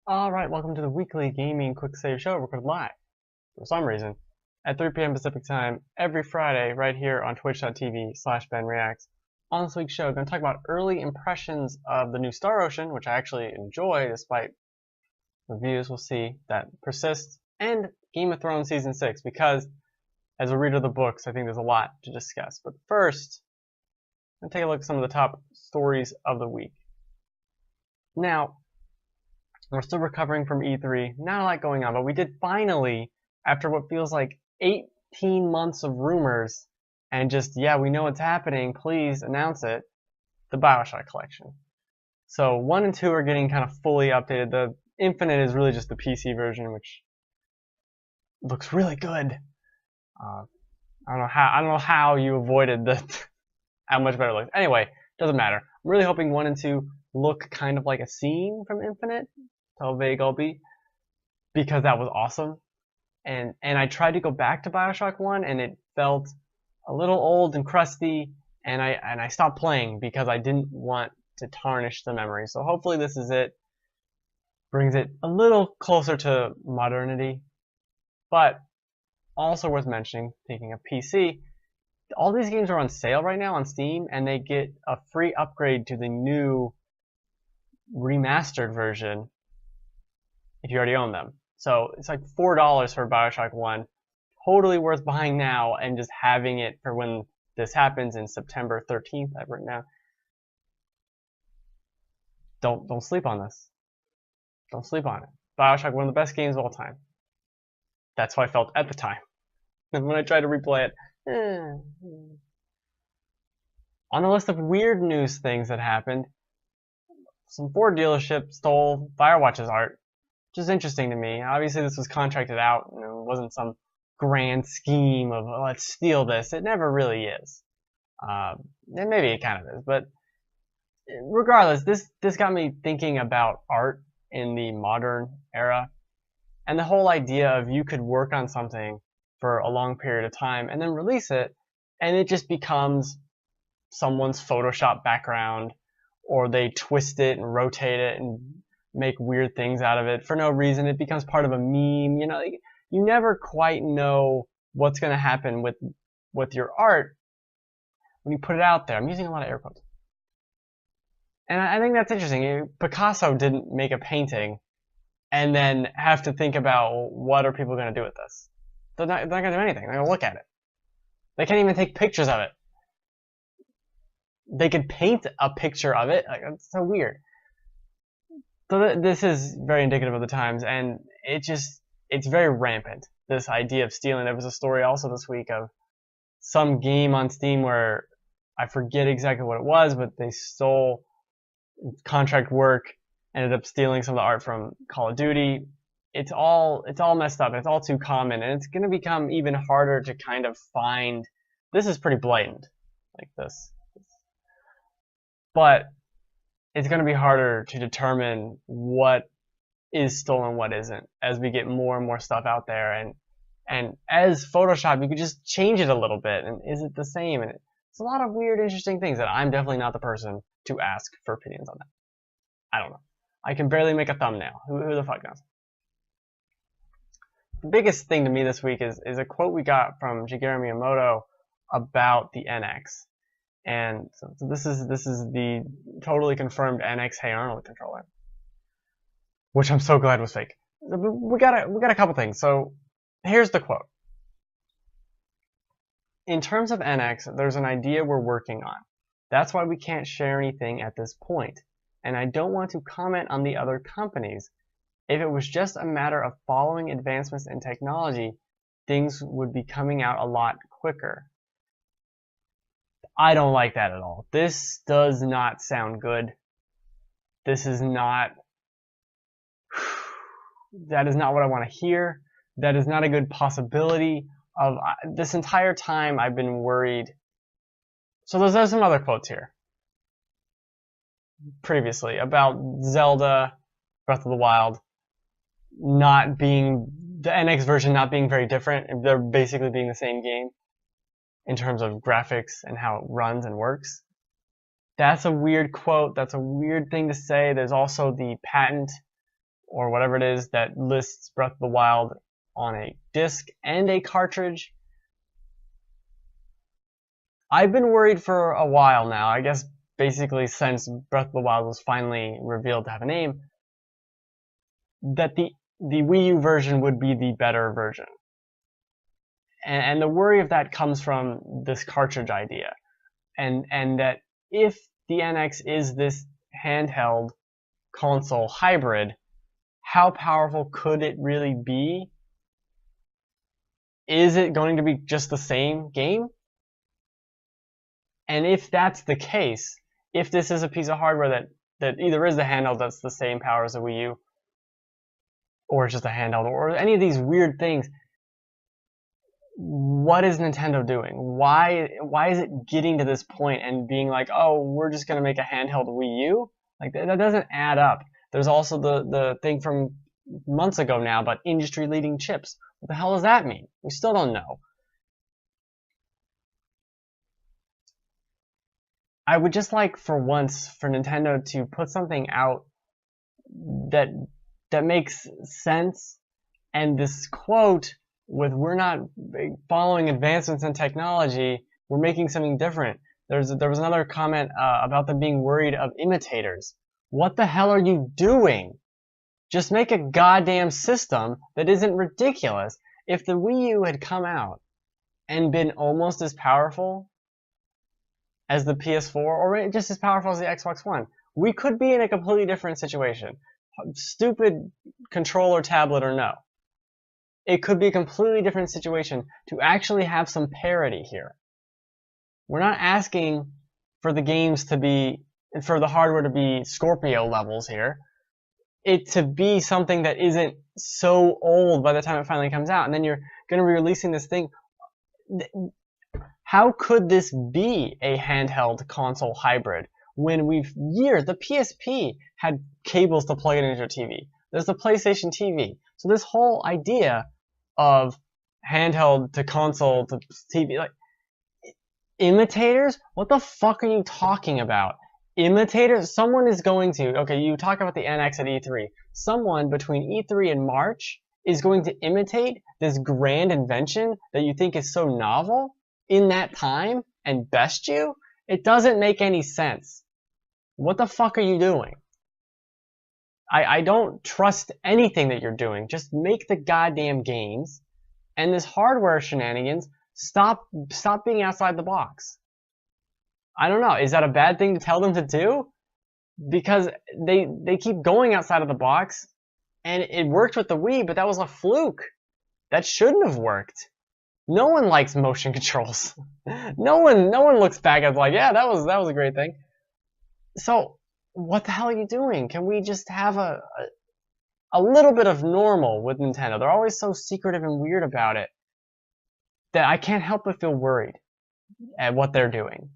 Alright, welcome to the weekly gaming quick save show recorded live, for some reason, at 3 p.m. Pacific time every Friday right here on twitch.tv/benreacts. On this week's show, I'm going to talk about early impressions of the new Star Ocean, which I actually enjoy despite reviews we'll see that persist, and Game of Thrones Season 6, because as a reader of the books, I think there's a lot to discuss. But first, I'm going to take a look at some of the top stories of the week. Now, we're still recovering from E3, not a lot going on, but we did finally, after what feels like 18 months of rumors, and just, yeah, we know what's happening, please announce it, the BioShock Collection. So 1 and 2 are getting kind of fully updated. The Infinite is really just the PC version, which looks really good. I don't know how you avoided how much better it looks. Anyway, doesn't matter. I'm really hoping 1 and 2 look kind of like a scene from Infinite. How vague I'll be, because that was awesome. And I tried to go back to BioShock 1 and it felt a little old and crusty, and I stopped playing because I didn't want to tarnish the memory. So hopefully this is it. Brings it a little closer to modernity. But also worth mentioning, taking a PC, all these games are on sale right now on Steam, and they get a free upgrade to the new remastered version if you already own them. So it's like $4 for BioShock 1. Totally worth buying now and just having it for when this happens in September 13th, I've written down. Don't sleep on this. Don't sleep on it. BioShock, one of the best games of all time. That's how I felt at the time. And when I tried to replay it, On the list of weird news things that happened, some Ford dealerships stole Firewatch's art, which is interesting to me. Obviously this was contracted out, and it wasn't some grand scheme of, oh, let's steal this. It never really is. And maybe it kind of is, but regardless, this got me thinking about art in the modern era, and the whole idea of you could work on something for a long period of time and then release it, and it just becomes someone's Photoshop background, or they twist it and rotate it and make weird things out of it for no reason. It becomes part of a meme. You know, you never quite know what's going to happen with your art when you put it out there. I'm using a lot of air quotes. And I think that's interesting. Picasso didn't make a painting and then have to think about, well, what are people going to do with this? They're not going to do anything. They're going to look at it. They can't even take pictures of it. They could paint a picture of it. Like, that's so weird. So this is very indicative of the times, and it's very rampant, this idea of stealing. There was a story also this week of some game on Steam where I forget exactly what it was, but they stole contract work, ended up stealing some of the art from Call of Duty. It's all messed up. It's all too common, and it's going to become even harder to kind of find. This is pretty blatant, like this. But it's going to be harder to determine what is stolen, what isn't, as we get more and more stuff out there. And as Photoshop, you could just change it a little bit, and is it the same? And it's a lot of weird, interesting things that I'm definitely not the person to ask for opinions on that. I don't know. I can barely make a thumbnail. Who the fuck knows? The biggest thing to me this week is a quote we got from Shigeru Miyamoto about the NX. And so this is the totally confirmed NX Hey Arnold controller, which I'm so glad was fake. We got a couple things. So here's the quote. In terms of NX, there's an idea we're working on. That's why we can't share anything at this point. And I don't want to comment on the other companies. If it was just a matter of following advancements in technology, things would be coming out a lot quicker. I don't like that at all. This does not sound good. This is not... That is not what I want to hear. That is not a good possibility. Of this entire time I've been worried. So there's some other quotes here previously about Zelda Breath of the Wild not being, the NX version not being very different. They're basically being the same game in terms of graphics and how it runs and works. That's a weird quote. That's a weird thing to say. There's also the patent or whatever it is that lists Breath of the Wild on a disc and a cartridge. I've been worried for a while now, I guess basically since Breath of the Wild was finally revealed to have a name, that the Wii U version would be the better version. And the worry of that comes from this cartridge idea. And that if the NX is this handheld console hybrid, how powerful could it really be? Is it going to be just the same game? And if that's the case, if this is a piece of hardware that either is the handheld that's the same power as the Wii U, or it's just a handheld, or any of these weird things, what is Nintendo doing? Why is it getting to this point and being like, oh, we're just going to make a handheld Wii U? Like, that doesn't add up. There's also the thing from months ago now about industry-leading chips. What the hell does that mean? We still don't know. I would just like, for once, for Nintendo to put something out that makes sense, and this quote with "we're not following advancements in technology, we're making something different." There was another comment about them being worried of imitators. What the hell are you doing? Just make a goddamn system that isn't ridiculous. If the Wii U had come out and been almost as powerful as the PS4, or just as powerful as the Xbox One, we could be in a completely different situation. Stupid controller, tablet, or no. It could be a completely different situation to actually have some parity here. We're not asking for the games to be, for the hardware to be Scorpio levels here. It to be something that isn't so old by the time it finally comes out, and then you're going to be releasing this thing. How could this be a handheld console hybrid when the PSP had cables to plug it into your TV. There's the PlayStation TV. So this whole idea of handheld to console to TV, like, imitators? What the fuck are you talking about? Imitators? Someone is going to, okay, you talk about the NX at E3. Someone between E3 and March is going to imitate this grand invention that you think is so novel in that time and best you? It doesn't make any sense. What the fuck are you doing? I don't trust anything that you're doing. Just make the goddamn games, and this hardware shenanigans, stop being outside the box. I don't know. Is that a bad thing to tell them to do? Because they keep going outside of the box, and it worked with the Wii, but that was a fluke. That shouldn't have worked. No one likes motion controls. No one looks back and is like, yeah, that was a great thing. So what the hell are you doing? Can we just have a little bit of normal with Nintendo? They're always so secretive and weird about it that I can't help but feel worried at what they're doing.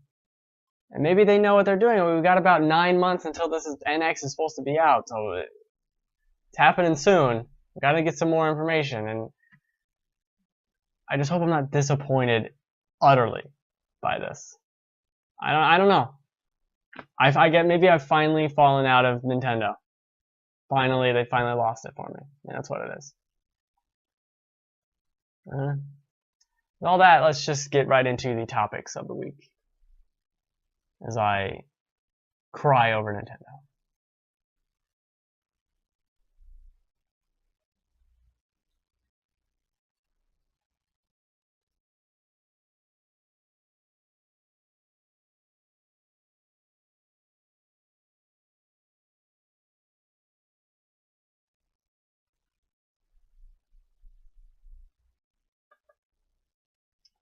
And maybe they know what they're doing. We've got about 9 months until this NX is supposed to be out, so it's happening soon. We've got to get some more information, and I just hope I'm not disappointed utterly by this. I don't know. Maybe I've finally fallen out of Nintendo. Finally, they finally lost it for me. Yeah, that's what it is. With all that, let's just get right into the topics of the week as I cry over Nintendo.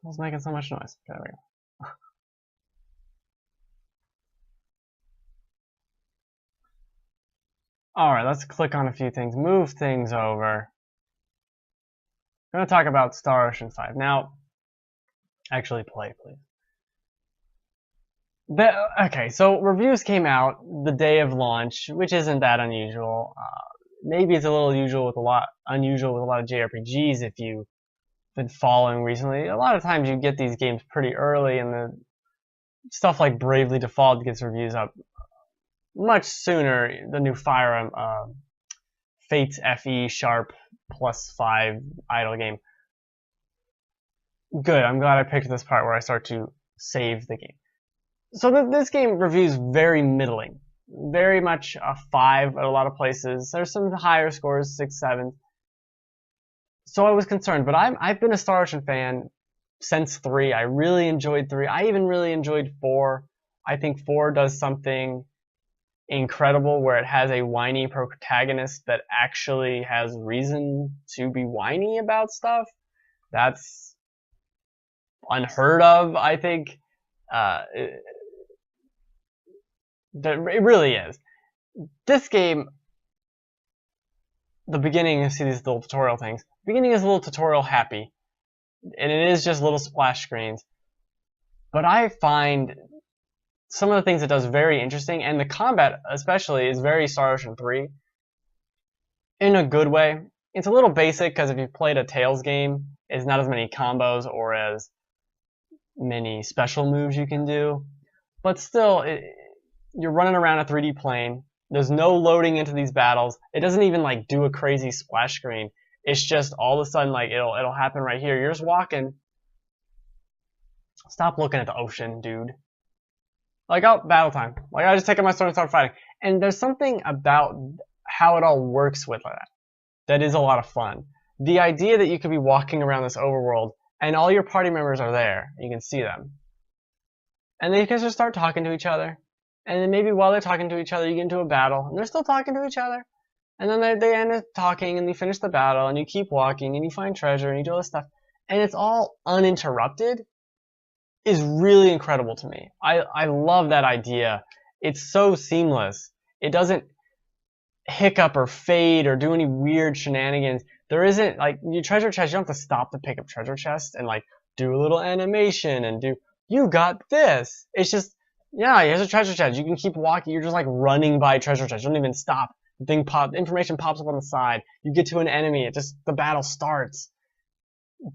I was making so much noise. There we go. Alright, let's click on a few things. Move things over. I'm going to talk about Star Ocean 5. Now, actually play, please. Okay, so reviews came out the day of launch, which isn't that unusual. Maybe it's a little unusual with a lot of JRPGs if you've been following recently. A lot of times you get these games pretty early, and the stuff like Bravely Default gets reviews up much sooner. The new Fire Fate's FE sharp +5 idle game. Good, I'm glad I picked this part where I start to save the game. So this game reviews very middling. Very much a 5 at a lot of places. There's some higher scores, 6, 7. So I was concerned, but I've been a Star Ocean fan since 3. I really enjoyed 3. I even really enjoyed 4. I think 4 does something incredible where it has a whiny protagonist that actually has reason to be whiny about stuff. That's unheard of, I think. It really is. This game, the beginning, you see these little tutorial things. The beginning is a little tutorial happy, and it is just little splash screens. But I find some of the things it does very interesting, and the combat especially is very Star Ocean 3 in a good way. It's a little basic because if you've played a Tales game, it's not as many combos or as many special moves you can do. But still, you're running around a 3D plane. There's no loading into these battles. It doesn't even like do a crazy splash screen. It's just all of a sudden like it'll happen right here. You're just walking. Stop looking at the ocean, dude. Like, oh, battle time. Like, I just take out my sword and start fighting. And there's something about how it all works with that is a lot of fun. The idea that you could be walking around this overworld and all your party members are there. You can see them. And they can just start talking to each other. And then maybe while they're talking to each other, you get into a battle. And they're still talking to each other. And then they end up talking and they finish the battle. And you keep walking and you find treasure and you do all this stuff. And it's all uninterrupted. Is really incredible to me. I love that idea. It's so seamless. It doesn't hiccup or fade or do any weird shenanigans. There isn't, like, your treasure chest, you don't have to stop to pick up treasure chest and, like, do a little animation and do, you got this. It's just, yeah, here's a treasure chest. You can keep walking. You're just, like, running by treasure chest. You don't even stop. The information pops up on the side. You get to an enemy. The battle starts.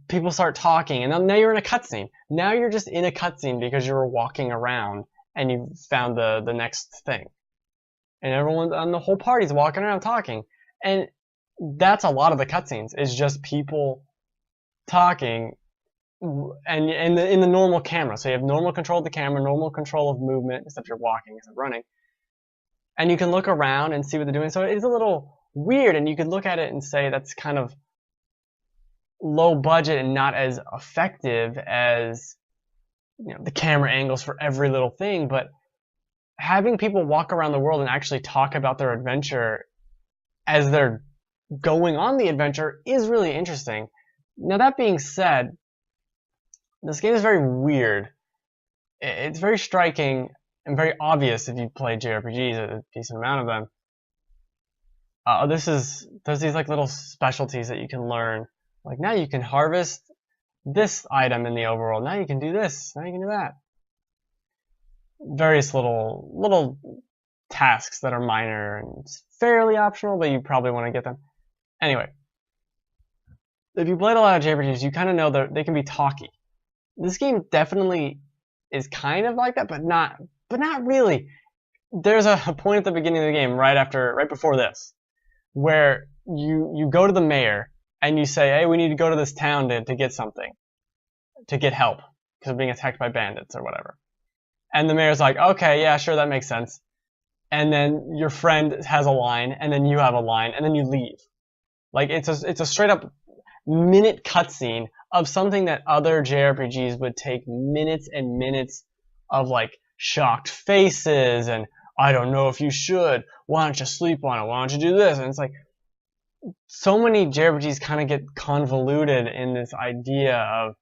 People start talking, and now you're in a cutscene. Now you're just in a cutscene because you were walking around and you found the next thing. And everyone, and the whole party's walking around talking. And that's a lot of the cutscenes, is just people talking and in the normal camera. So you have normal control of the camera, normal control of movement, except you're walking instead of running. And you can look around and see what they're doing. So it's a little weird, and you could look at it and say that's kind of low budget and not as effective as, you know, the camera angles for every little thing. But having people walk around the world and actually talk about their adventure as they're going on the adventure is really interesting. Now, that being said, this game is very weird. It's very striking and very obvious if you play JRPGs, a decent amount of them. There's these like little specialties that you can learn. Like, now you can harvest this item in the overworld. Now you can do this. Now you can do that. Various little tasks that are minor and fairly optional, but you probably want to get them. Anyway, if you played a lot of JRPGs, you kind of know that they can be talky. This game definitely is kind of like that, but not really. There's a point at the beginning of the game, right before this, where you go to the mayor and you say, hey, we need to go to this town to get something, to get help, because we're being attacked by bandits or whatever. And the mayor's like, okay, yeah, sure, that makes sense. And then your friend has a line, and then you have a line, and then you leave. Like, it's a straight up minute cutscene of something that other JRPGs would take minutes and minutes of, like, shocked faces and, I don't know if you should, why don't you sleep on it, why don't you do this? And it's like, so many JRPGs kind of get convoluted in this idea of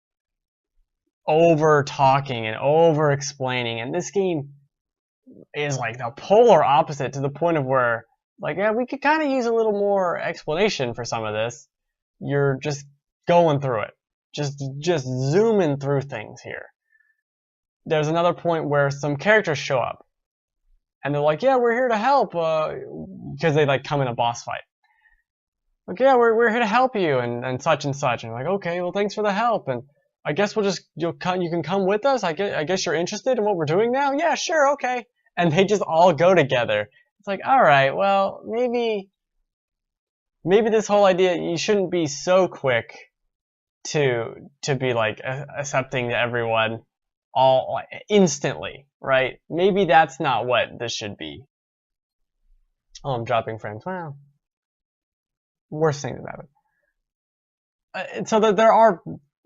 over talking and over explaining, and this game is like the polar opposite, to the point of where, like, yeah, we could kind of use a little more explanation for some of this. You're just going through it, just zooming through things here. There's another point where some characters show up, and they're like, yeah, we're here to help, because they like come in a boss fight. Like, yeah, we're here to help you, and such and such. And I'm like, okay, well, thanks for the help, and I guess you can come with us. I guess you're interested in what we're doing now. Yeah, sure, okay. And they just all go together. It's like, all right, well, maybe maybe this whole idea, you shouldn't be so quick to be like accepting everyone all like, instantly, right? Maybe that's not what this should be. Oh, I'm dropping frames. Well, worst thing that happened. So that there are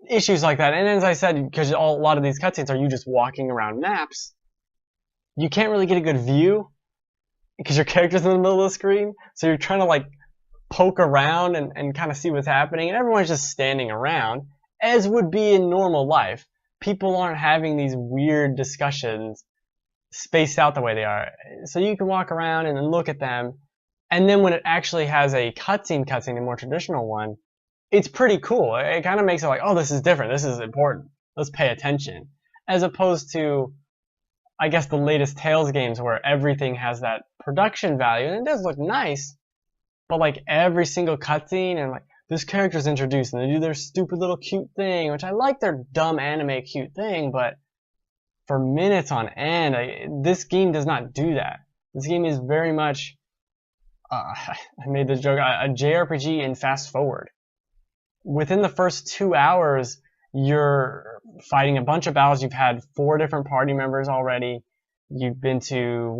issues like that, and as I said, because a lot of these cutscenes are you just walking around maps, you can't really get a good view because your character's in the middle of the screen, so you're trying to like poke around and kind of see what's happening, and everyone's just standing around, as would be in normal life. People aren't having these weird discussions spaced out the way they are. So you can walk around and look at them, and then when it actually has a cutscene, a more traditional one, it's pretty cool. It kind of makes it like, oh, this is different, this is important, let's pay attention. As opposed to, I guess, the latest Tales games where everything has that production value, and it does look nice, but like every single cutscene and like this character's introduced and they do their stupid little cute thing, which I like their dumb anime cute thing, but for minutes on end, this game does not do that. This game is very much, I made this joke, a JRPG in fast forward. Within the first 2 hours, you're fighting a bunch of battles. You've had 4 different party members already. You've been to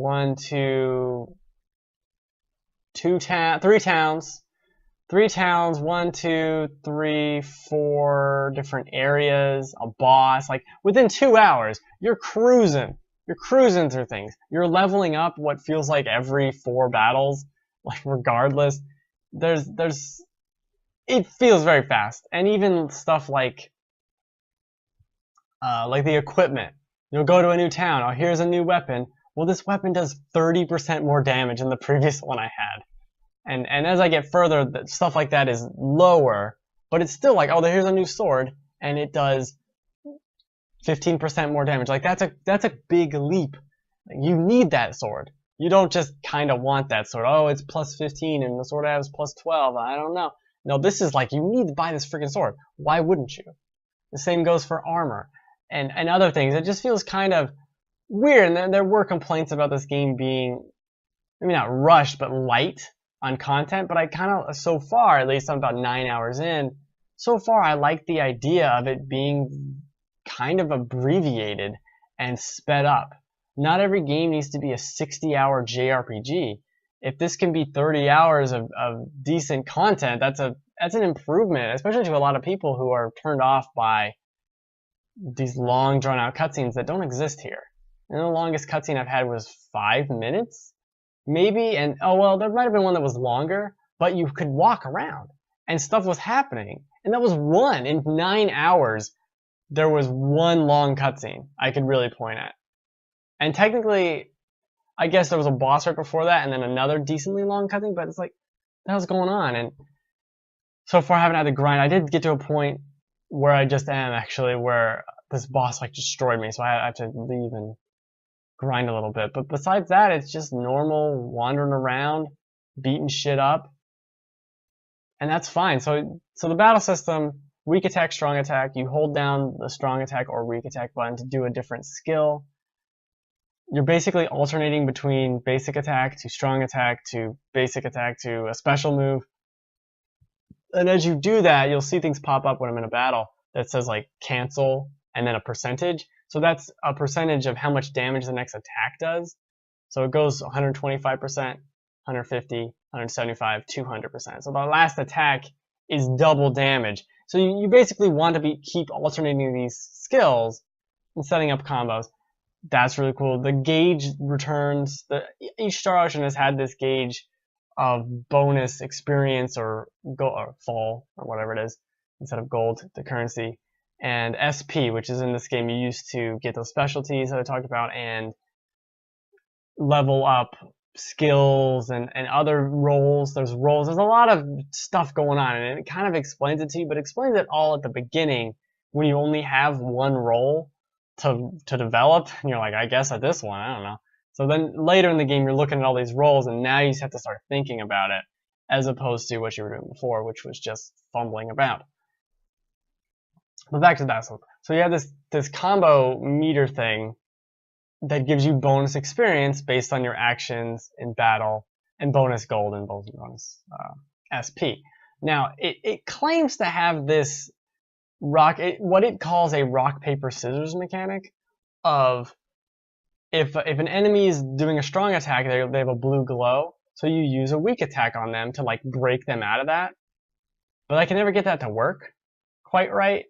3 towns. 3 towns, 1, 2, 3, 4 different areas, a boss. Like within 2 hours, you're cruising. You're cruising through things. You're leveling up what feels like every 4 battles. Like regardless, it feels very fast. And even stuff like the equipment. You'll go to a new town. Oh, here's a new weapon. Well, this weapon does 30% more damage than the previous one I had. And as I get further, stuff like that is lower, but it's still like, oh, here's a new sword, and it does 15% more damage. Like that's a big leap. You need that sword. You don't just kind of want that sword. Oh, it's plus 15, and the sword I have is plus 12. I don't know. No, this is like, you need to buy this freaking sword. Why wouldn't you? The same goes for armor and other things. It just feels kind of weird. And there were complaints about this game being, maybe not rushed, but light on content. But I kind of, so far, at least I'm about 9 hours in, so far I like the idea of it being kind of abbreviated and sped up. Not every game needs to be a 60-hour JRPG. If this can be 30 hours of decent content, that's an improvement, especially to a lot of people who are turned off by these long, drawn-out cutscenes that don't exist here. And the longest cutscene I've had was 5 minutes, maybe, and oh well, there might have been one that was longer, but you could walk around, and stuff was happening. And that was one. In 9 hours, there was one long cutscene I could really point at. And technically, I guess there was a boss right before that, and then another decently long cutscene, but it's like, what the hell's going on? And so far I haven't had to grind. I did get to a point where I just am, actually, where this boss like destroyed me, so I have to leave and grind a little bit. But besides that, it's just normal wandering around, beating shit up, and that's fine. So the battle system, weak attack, strong attack, you hold down the strong attack or weak attack button to do a different skill. You're basically alternating between basic attack to strong attack to basic attack to a special move. And as you do that, you'll see things pop up when I'm in a battle that says like cancel and then a percentage. So that's a percentage of how much damage the next attack does. So it goes 125%, 150, 175, 200%. So the last attack is double damage. So you basically want to keep alternating these skills and setting up combos. That's really cool. The gauge returns. Each Star Ocean has had this gauge of bonus experience or fall or whatever it is instead of gold, the currency, and SP, which is in this game you use to get those specialties that I talked about and level up skills and other roles. There's roles. There's a lot of stuff going on, and it kind of explains it to you, but explains it all at the beginning when you only have one role to develop, and you're like, I guess at this one, I don't know. So then later in the game, you're looking at all these roles, and now you just have to start thinking about it, as opposed to what you were doing before, which was just fumbling about. But back to that. So you have this combo meter thing that gives you bonus experience based on your actions in battle, and bonus gold and bonus SP. Now, it claims to have this what it calls a rock, paper, scissors mechanic of if an enemy is doing a strong attack, they have a blue glow, so you use a weak attack on them to like break them out of that. But I can never get that to work quite right.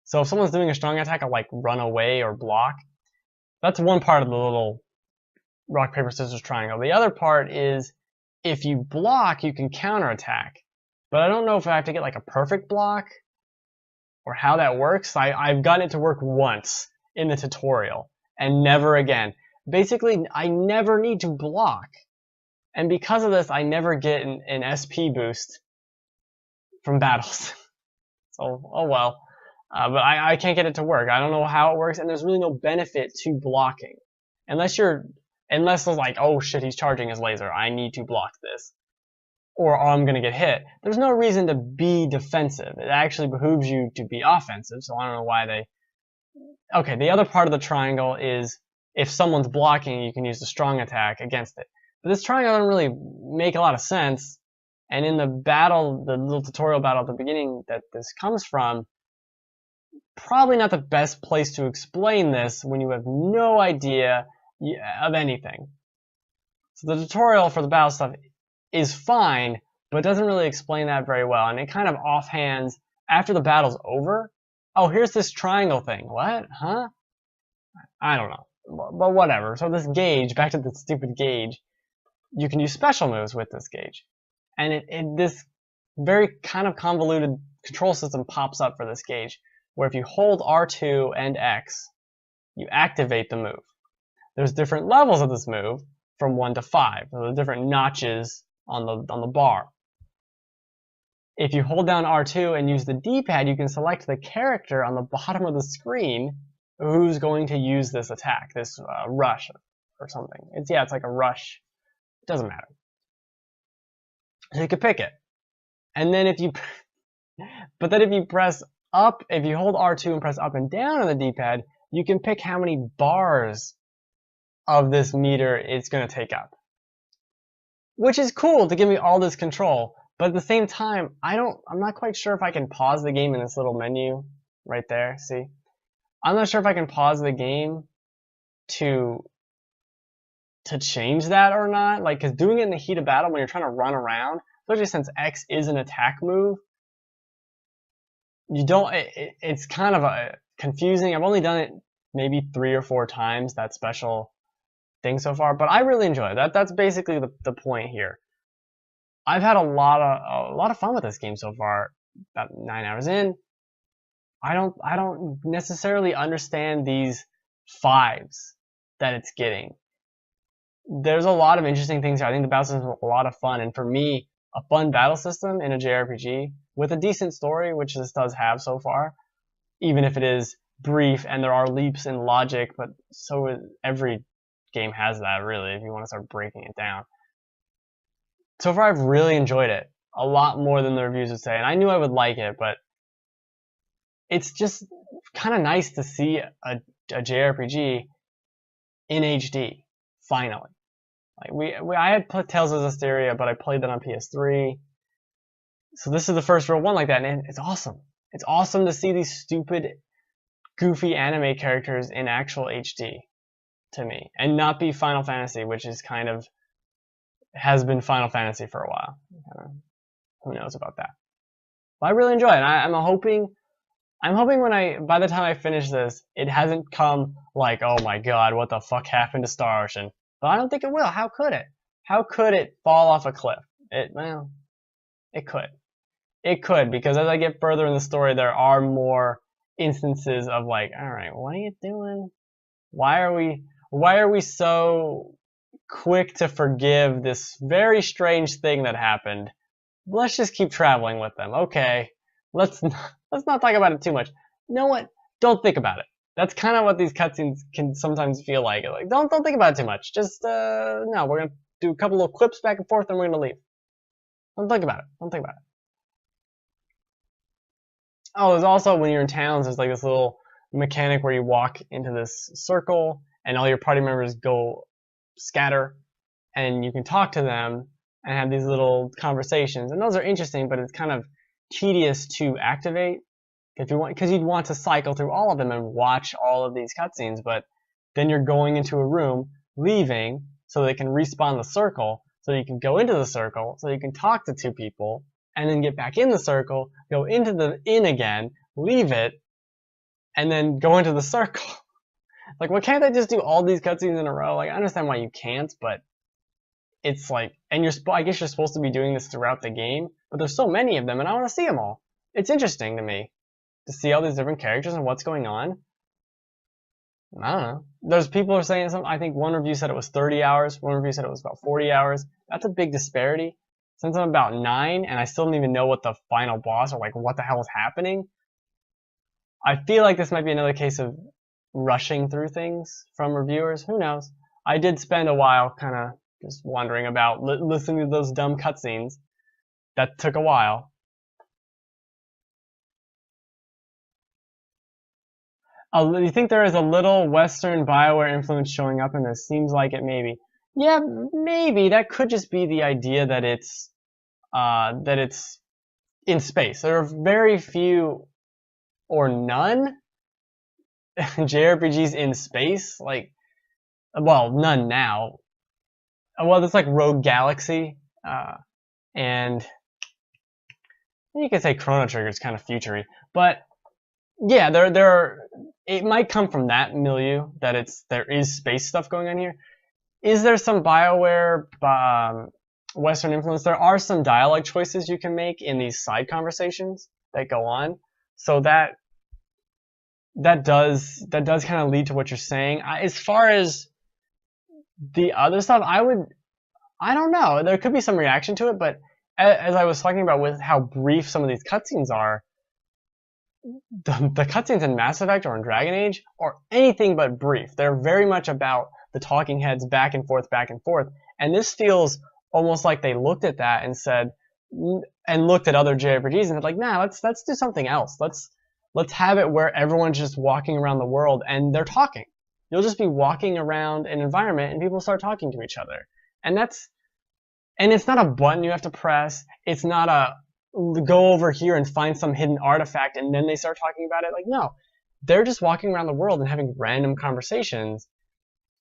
So if someone's doing a strong attack, I'll like run away or block. That's one part of the little rock, paper, scissors triangle. The other part is if you block, you can counterattack. But I don't know if I have to get like a perfect block or how that works. I've gotten it to work once in the tutorial and never again. Basically, I never need to block. And because of this, I never get an SP boost from battles. So, oh well. But I can't get it to work. I don't know how it works, and there's really no benefit to blocking. Unless it's like, oh shit, he's charging his laser, I need to block this. Or I'm gonna get hit. There's no reason to be defensive. It actually behooves you to be offensive, so I don't know why they... Okay, the other part of the triangle is if someone's blocking, you can use the strong attack against it. But this triangle doesn't really make a lot of sense, and in the battle, the little tutorial battle at the beginning that this comes from, probably not the best place to explain this when you have no idea of anything. So the tutorial for the battle stuff is fine, but it doesn't really explain that very well, and it kind of offhands after the battle's over. Oh, here's this triangle thing. What? Huh? I don't know. But whatever. So this gauge, back to the stupid gauge, you can use special moves with this gauge. And this very kind of convoluted control system pops up for this gauge, where if you hold R2 and X, you activate the move. There's different levels of this move, from 1 to 5. So there's different notches on the bar. If you hold down R2 and use the D-pad, you can select the character on the bottom of the screen who's going to use this attack, this rush or something. It's like a rush. It doesn't matter. So you can pick it. And then if you press up, if you hold R2 and press up and down on the D-pad, you can pick how many bars of this meter it's going to take up. Which is cool to give me all this control, but at the same time, I'm not quite sure if I can pause the game in this little menu right there, see? I'm not sure if I can pause the game to change that or not, like, because doing it in the heat of battle when you're trying to run around, especially since X is an attack move, it's kind of confusing. I've only done it maybe 3 or 4 times, that special thing so far, but I really enjoy it. That's basically the point here. I've had a lot of fun with this game so far. About 9 hours in, I don't necessarily understand these 5s that it's getting. There's a lot of interesting things here. I think the battle system is a lot of fun, and for me, a fun battle system in a JRPG with a decent story, which this does have so far, even if it is brief and there are leaps in logic, but so is every game has that, really, if you want to start breaking it down. So far, I've really enjoyed it a lot more than the reviews would say, and I knew I would like it, but it's just kind of nice to see a JRPG in HD finally. Like I had put Tales of Zestiria, but I played that on PS3, so this is the first real one like that, and it's awesome. It's awesome to see these stupid, goofy anime characters in actual HD to me, and not be Final Fantasy, which is kind of has been Final Fantasy for a while. Who knows about that? But I really enjoy it. I'm hoping by the time I finish this, it hasn't come like, oh my god, what the fuck happened to Star Ocean? But I don't think it will. How could it? How could it fall off a cliff? Well, it could. It could, because as I get further in the story, there are more instances of like, alright, what are you doing? Why are we so quick to forgive this very strange thing that happened? Let's just keep traveling with them. Okay, let's not talk about it too much. You know what? Don't think about it. That's kind of what these cutscenes can sometimes feel like. Like, don't think about it too much. Just no, we're gonna do a couple of clips back and forth, and we're gonna leave. Don't think about it. Don't think about it. Oh, there's also, when you're in towns, there's like this little mechanic where you walk into this circle, and all your party members go scatter, and you can talk to them, and have these little conversations, and those are interesting, but it's kind of tedious to activate because you'd want to cycle through all of them and watch all of these cutscenes, but then you're going into a room, leaving, so they can respawn the circle, so you can go into the circle, so you can talk to two people, and then get back in the circle, go into the inn again, leave it, and then go into the circle. Like, why can't they just do all these cutscenes in a row? Like, I understand why you can't, but it's like, and I guess you're supposed to be doing this throughout the game, but there's so many of them, and I want to see them all. It's interesting to me to see all these different characters and what's going on. I don't know. There's people are saying something. I think one review said it was 30 hours. One review said it was about 40 hours. That's a big disparity. Since I'm about 9 and I still don't even know what the final boss or like what the hell is happening, I feel like this might be another case of rushing through things from reviewers. Who knows? I did spend a while kind of just wondering about listening to those dumb cutscenes. That took a while. Do you think there is a little Western BioWare influence showing up in this? Seems like it, maybe. Yeah, maybe. That could just be the idea that it's in space. There are very few or none JRPGs in space. Like, well, none now. Well, there's like Rogue Galaxy, and you could say Chrono Trigger is kind of future-y, but yeah, there are. It might come from that milieu that there is space stuff going on here. Is there some BioWare Western influence? There are some dialogue choices you can make in these side conversations that go on, so that does kind of lead to what you're saying. As far as the other stuff, I don't know. There could be some reaction to it, but as I was talking about with how brief some of these cutscenes are, the cutscenes in Mass Effect or in Dragon Age are anything but brief. They're very much about the talking heads back and forth, and this feels almost like they looked at that and said, and looked at other JRPGs and said, like, nah, let's do something else. Let's have it where everyone's just walking around the world and they're talking. You'll just be walking around an environment and people start talking to each other, and it's not a button you have to press. It's not a go over here and find some hidden artifact and then they start talking about it. Like, no, they're just walking around the world and having random conversations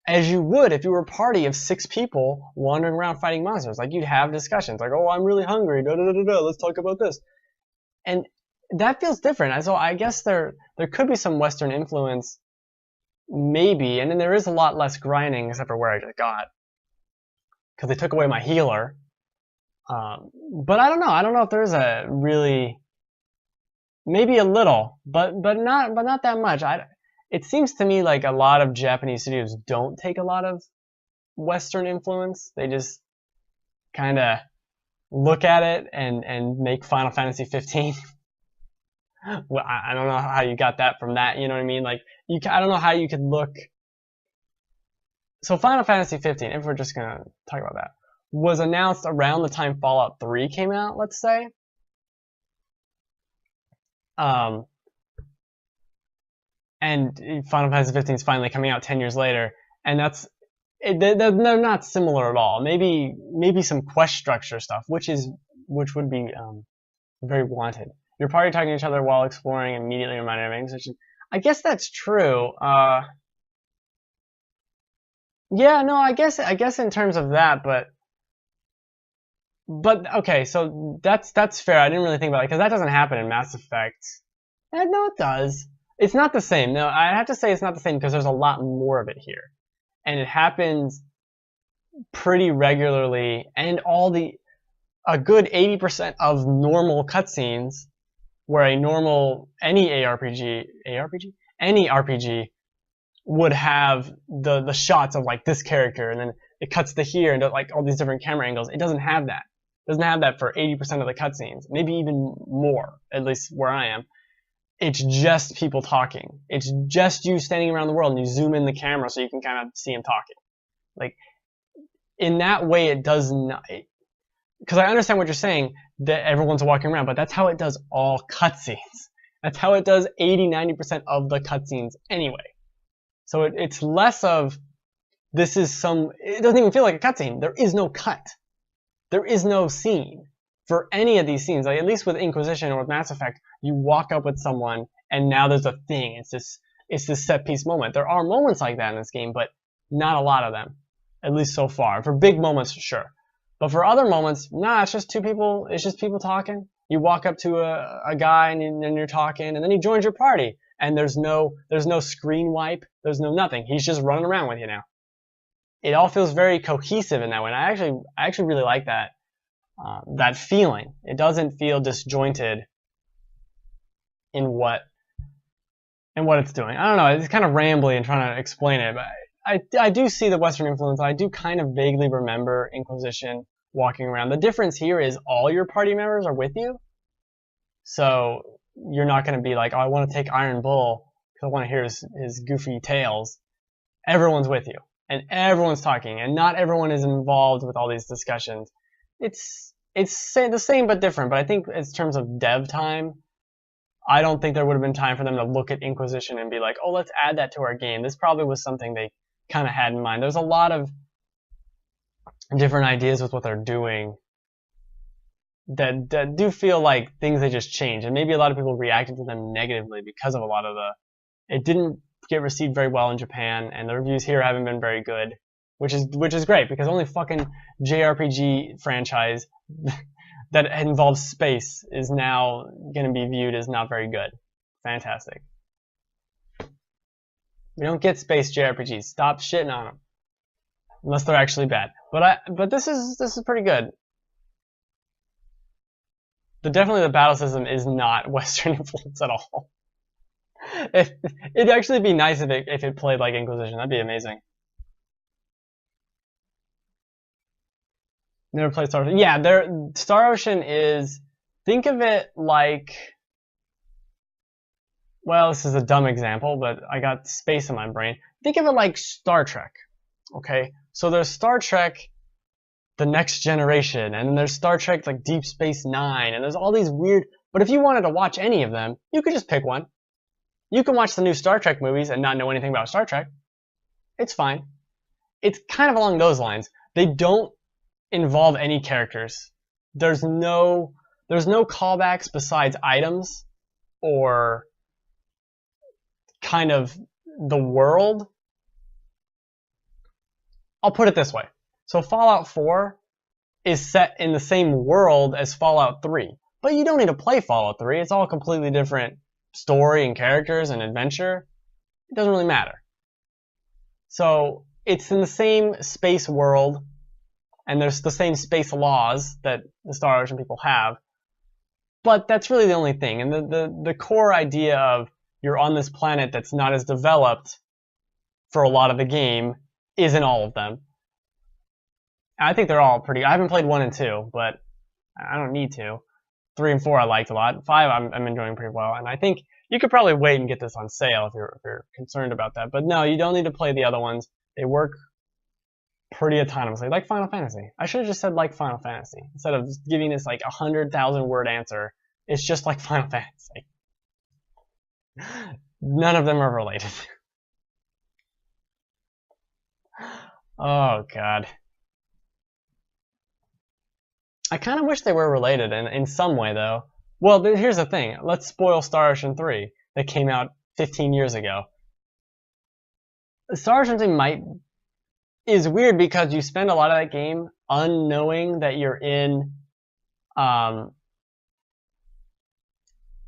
as you would if you were a party of 6 people wandering around fighting monsters. Like, you'd have discussions like, oh, I'm really hungry, let's talk about this. And that feels different. So I guess there could be some Western influence, maybe, and then there is a lot less grinding except for where I just got, because they took away my healer. But I don't know. I don't know if there's a really, maybe a little, but not that much. It seems to me like a lot of Japanese studios don't take a lot of Western influence. They just kind of look at it and make Final Fantasy 15. Well, I don't know how you got that from that. You know what I mean? Like, I don't know how you could look. So Final Fantasy 15, if we're just gonna talk about that, was announced around the time Fallout 3 came out, let's say. And Final Fantasy 15 is finally coming out 10 years later, and they're not similar at all. Maybe some quest structure stuff, which would be very wanted. You're probably talking to each other while exploring, immediately reminded of English. I guess that's true. Yeah, no, I guess in terms of that, but okay, so that's fair. I didn't really think about it because that doesn't happen in Mass Effect. No, it does. It's not the same. No, I have to say it's not the same because there's a lot more of it here, and it happens pretty regularly. And a good 80% of normal cutscenes, where any RPG would have the shots of like this character, and then it cuts to here and like all these different camera angles. It doesn't have that. It doesn't have that for 80% of the cutscenes, maybe even more, at least where I am. It's just people talking. It's just you standing around the world and you zoom in the camera so you can kind of see them talking. Like, in that way, it does not. Because I understand what you're saying, that everyone's walking around, but that's how it does all cutscenes. That's how it does 80-90% of the cutscenes anyway. So it's less of, it doesn't even feel like a cutscene. There is no cut. there is no scene for any of these scenes. Like, at least with Inquisition or with Mass Effect, you walk up with someone and now there's a thing. It's this set piece moment. There are moments like that in this game, but not a lot of them, at least so far. For big moments, sure. But for other moments, nah, it's just two people. It's just people talking. You walk up to a guy and you're talking, and then he joins your party. And there's no screen wipe. There's no nothing. He's just running around with you now. It all feels very cohesive in that way. And I actually really like that feeling. It doesn't feel disjointed in what it's doing. I don't know. It's kind of rambly and trying to explain it, but I do see the Western influence. I do kind of vaguely remember Inquisition walking around. The difference here is all your party members are with you. So you're not going to be like, oh, I want to take Iron Bull because I want to hear his goofy tales. Everyone's with you, and everyone's talking, and not everyone is involved with all these discussions. It's the same but different, but I think in terms of dev time, I don't think there would have been time for them to look at Inquisition and be like, oh, let's add that to our game. This probably was something they kind of had in mind. There's a lot of different ideas with what they're doing that do feel like things they just changed, and maybe a lot of people reacted to them negatively because of a lot of it didn't get received very well in Japan, and the reviews here haven't been very good, which is great because only fucking JRPG franchise that involves space is now going to be viewed as not very good. Fantastic. We don't get space JRPGs. Stop shitting on them. Unless they're actually bad. But this is pretty good. Definitely the battle system is not Western influence at all. It'd actually be nice if it played like Inquisition. That'd be amazing. Never played Star Ocean. Yeah, Star Ocean is, think of it like, well, this is a dumb example, but I got space in my brain. Think of it like Star Trek, okay? So there's Star Trek, The Next Generation, and then there's Star Trek like Deep Space Nine, and there's all these weird, but if you wanted to watch any of them, you could just pick one. You can watch the new Star Trek movies and not know anything about Star Trek. It's fine. It's kind of along those lines. They don't involve any characters. There's no callbacks besides items or kind of the world. I'll put it this way. So Fallout 4 is set in the same world as Fallout 3. But you don't need to play Fallout 3. It's all completely different story and characters and adventure. It doesn't really matter. So it's in the same space world, and there's the same space laws that the Star Ocean people have. But that's really the only thing. And the core idea of you're on this planet that's not as developed for a lot of the game is in all of them. I think they're all pretty. I haven't played 1 and 2, but I don't need to. 3 and 4 I liked a lot. 5 I'm enjoying pretty well, and I think you could probably wait and get this on sale if you're concerned about that. But no, you don't need to play the other ones. They work pretty autonomously, like Final Fantasy. I should have just said like Final Fantasy instead of giving this like 100,000 word answer. It's just like Final Fantasy. None of them are related. Oh god. I kind of wish they were related in some way, though. Well, here's the thing. Let's spoil Star Ocean 3 that came out 15 years ago. Star Ocean 3 is weird because you spend a lot of that game unknowing that you're in. You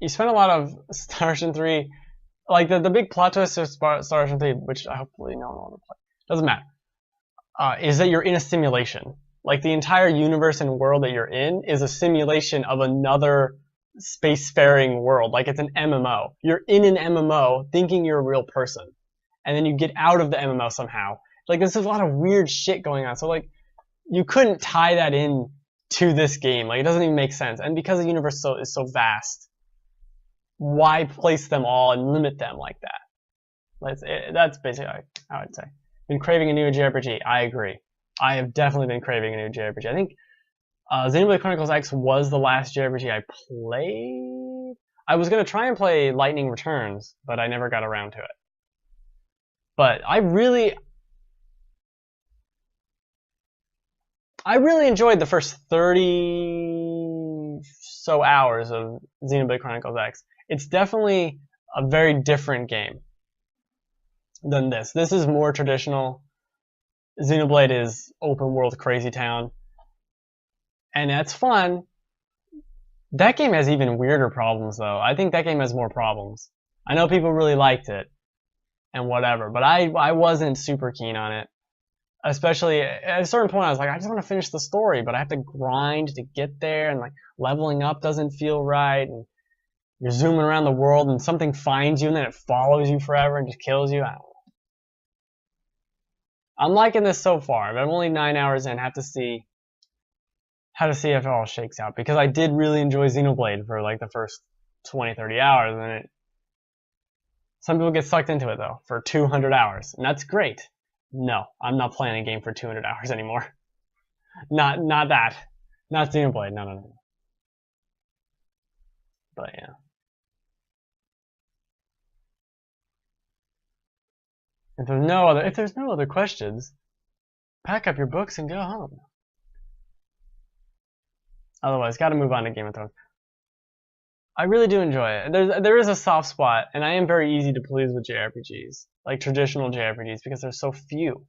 spend a lot of Star Ocean 3, like the big plot twist of Star Ocean 3, which I hopefully no one will play. Doesn't matter. Is that you're in a simulation. Like, the entire universe and world that you're in is a simulation of another spacefaring world. Like, it's an MMO. You're in an MMO thinking you're a real person. And then you get out of the MMO somehow. Like, there's a lot of weird shit going on. So, like, you couldn't tie that in to this game. Like, it doesn't even make sense. And because the universe is so vast, why place them all and limit them like that? That's basically how I'd say. Been craving a new JRPG. I agree. I have definitely been craving a new JRPG. I think Xenoblade Chronicles X was the last JRPG I played. I was going to try and play Lightning Returns, but I never got around to it. But I I really enjoyed the first 30 so hours of Xenoblade Chronicles X. It's definitely a very different game than this. This is more traditional. Xenoblade is open world crazy town, and that's fun. That game has even weirder problems though. I think that game has more problems. I know people really liked it and whatever, but I wasn't super keen on it. Especially at a certain point I was like, I just want to finish the story, but I have to grind to get there, and like leveling up doesn't feel right, and you're zooming around the world and something finds you and then it follows you forever and just kills you. I don't know. I'm liking this so far, but I'm only 9 hours in. Have to see how to see if it all shakes out, because I did really enjoy Xenoblade for like the first 20-30 hours, and some people get sucked into it though for 200 hours, and that's great. No, I'm not playing a game for 200 hours anymore. Not that. Not Xenoblade. No. But yeah. If there's no other questions, pack up your books and go home. Otherwise, got to move on to Game of Thrones. I really do enjoy it. There is a soft spot, and I am very easy to please with JRPGs, like traditional JRPGs, because there's so few.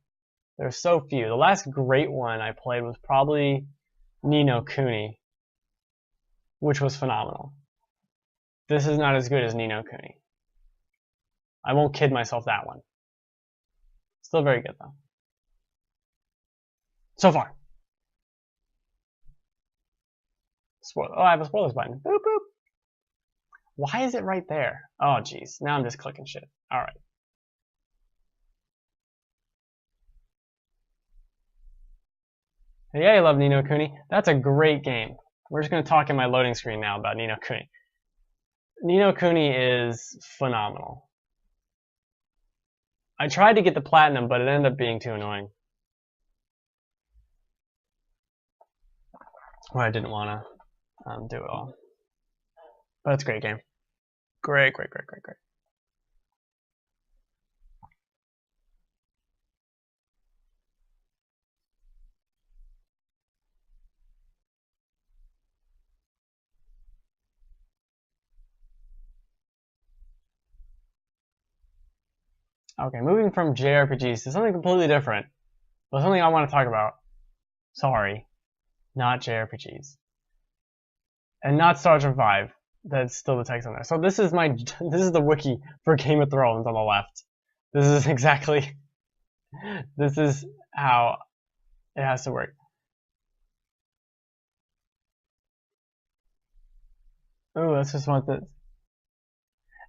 There's so few. The last great one I played was probably Ni no Kuni, which was phenomenal. This is not as good as Ni no Kuni. I won't kid myself that one. Still very good though. So far. Spoiler. Oh, I have a spoilers button. Boop boop. Why is it right there? Oh jeez. Now I'm just clicking shit. Alright. Yeah, I love Ni no Kuni. That's a great game. We're just going to talk in my loading screen now about Ni no Kuni. Ni no Kuni is phenomenal. I tried to get the platinum, but it ended up being too annoying. Well, I didn't want to do it all. But it's a great game. Great. Okay, moving from JRPGs to something completely different. But something I want to talk about. Sorry, not JRPGs. And not Star Trek 5. That's still the text on there. So this is the wiki for Game of Thrones on the left. This is exactly, this is how it has to work. Oh, let's just want this.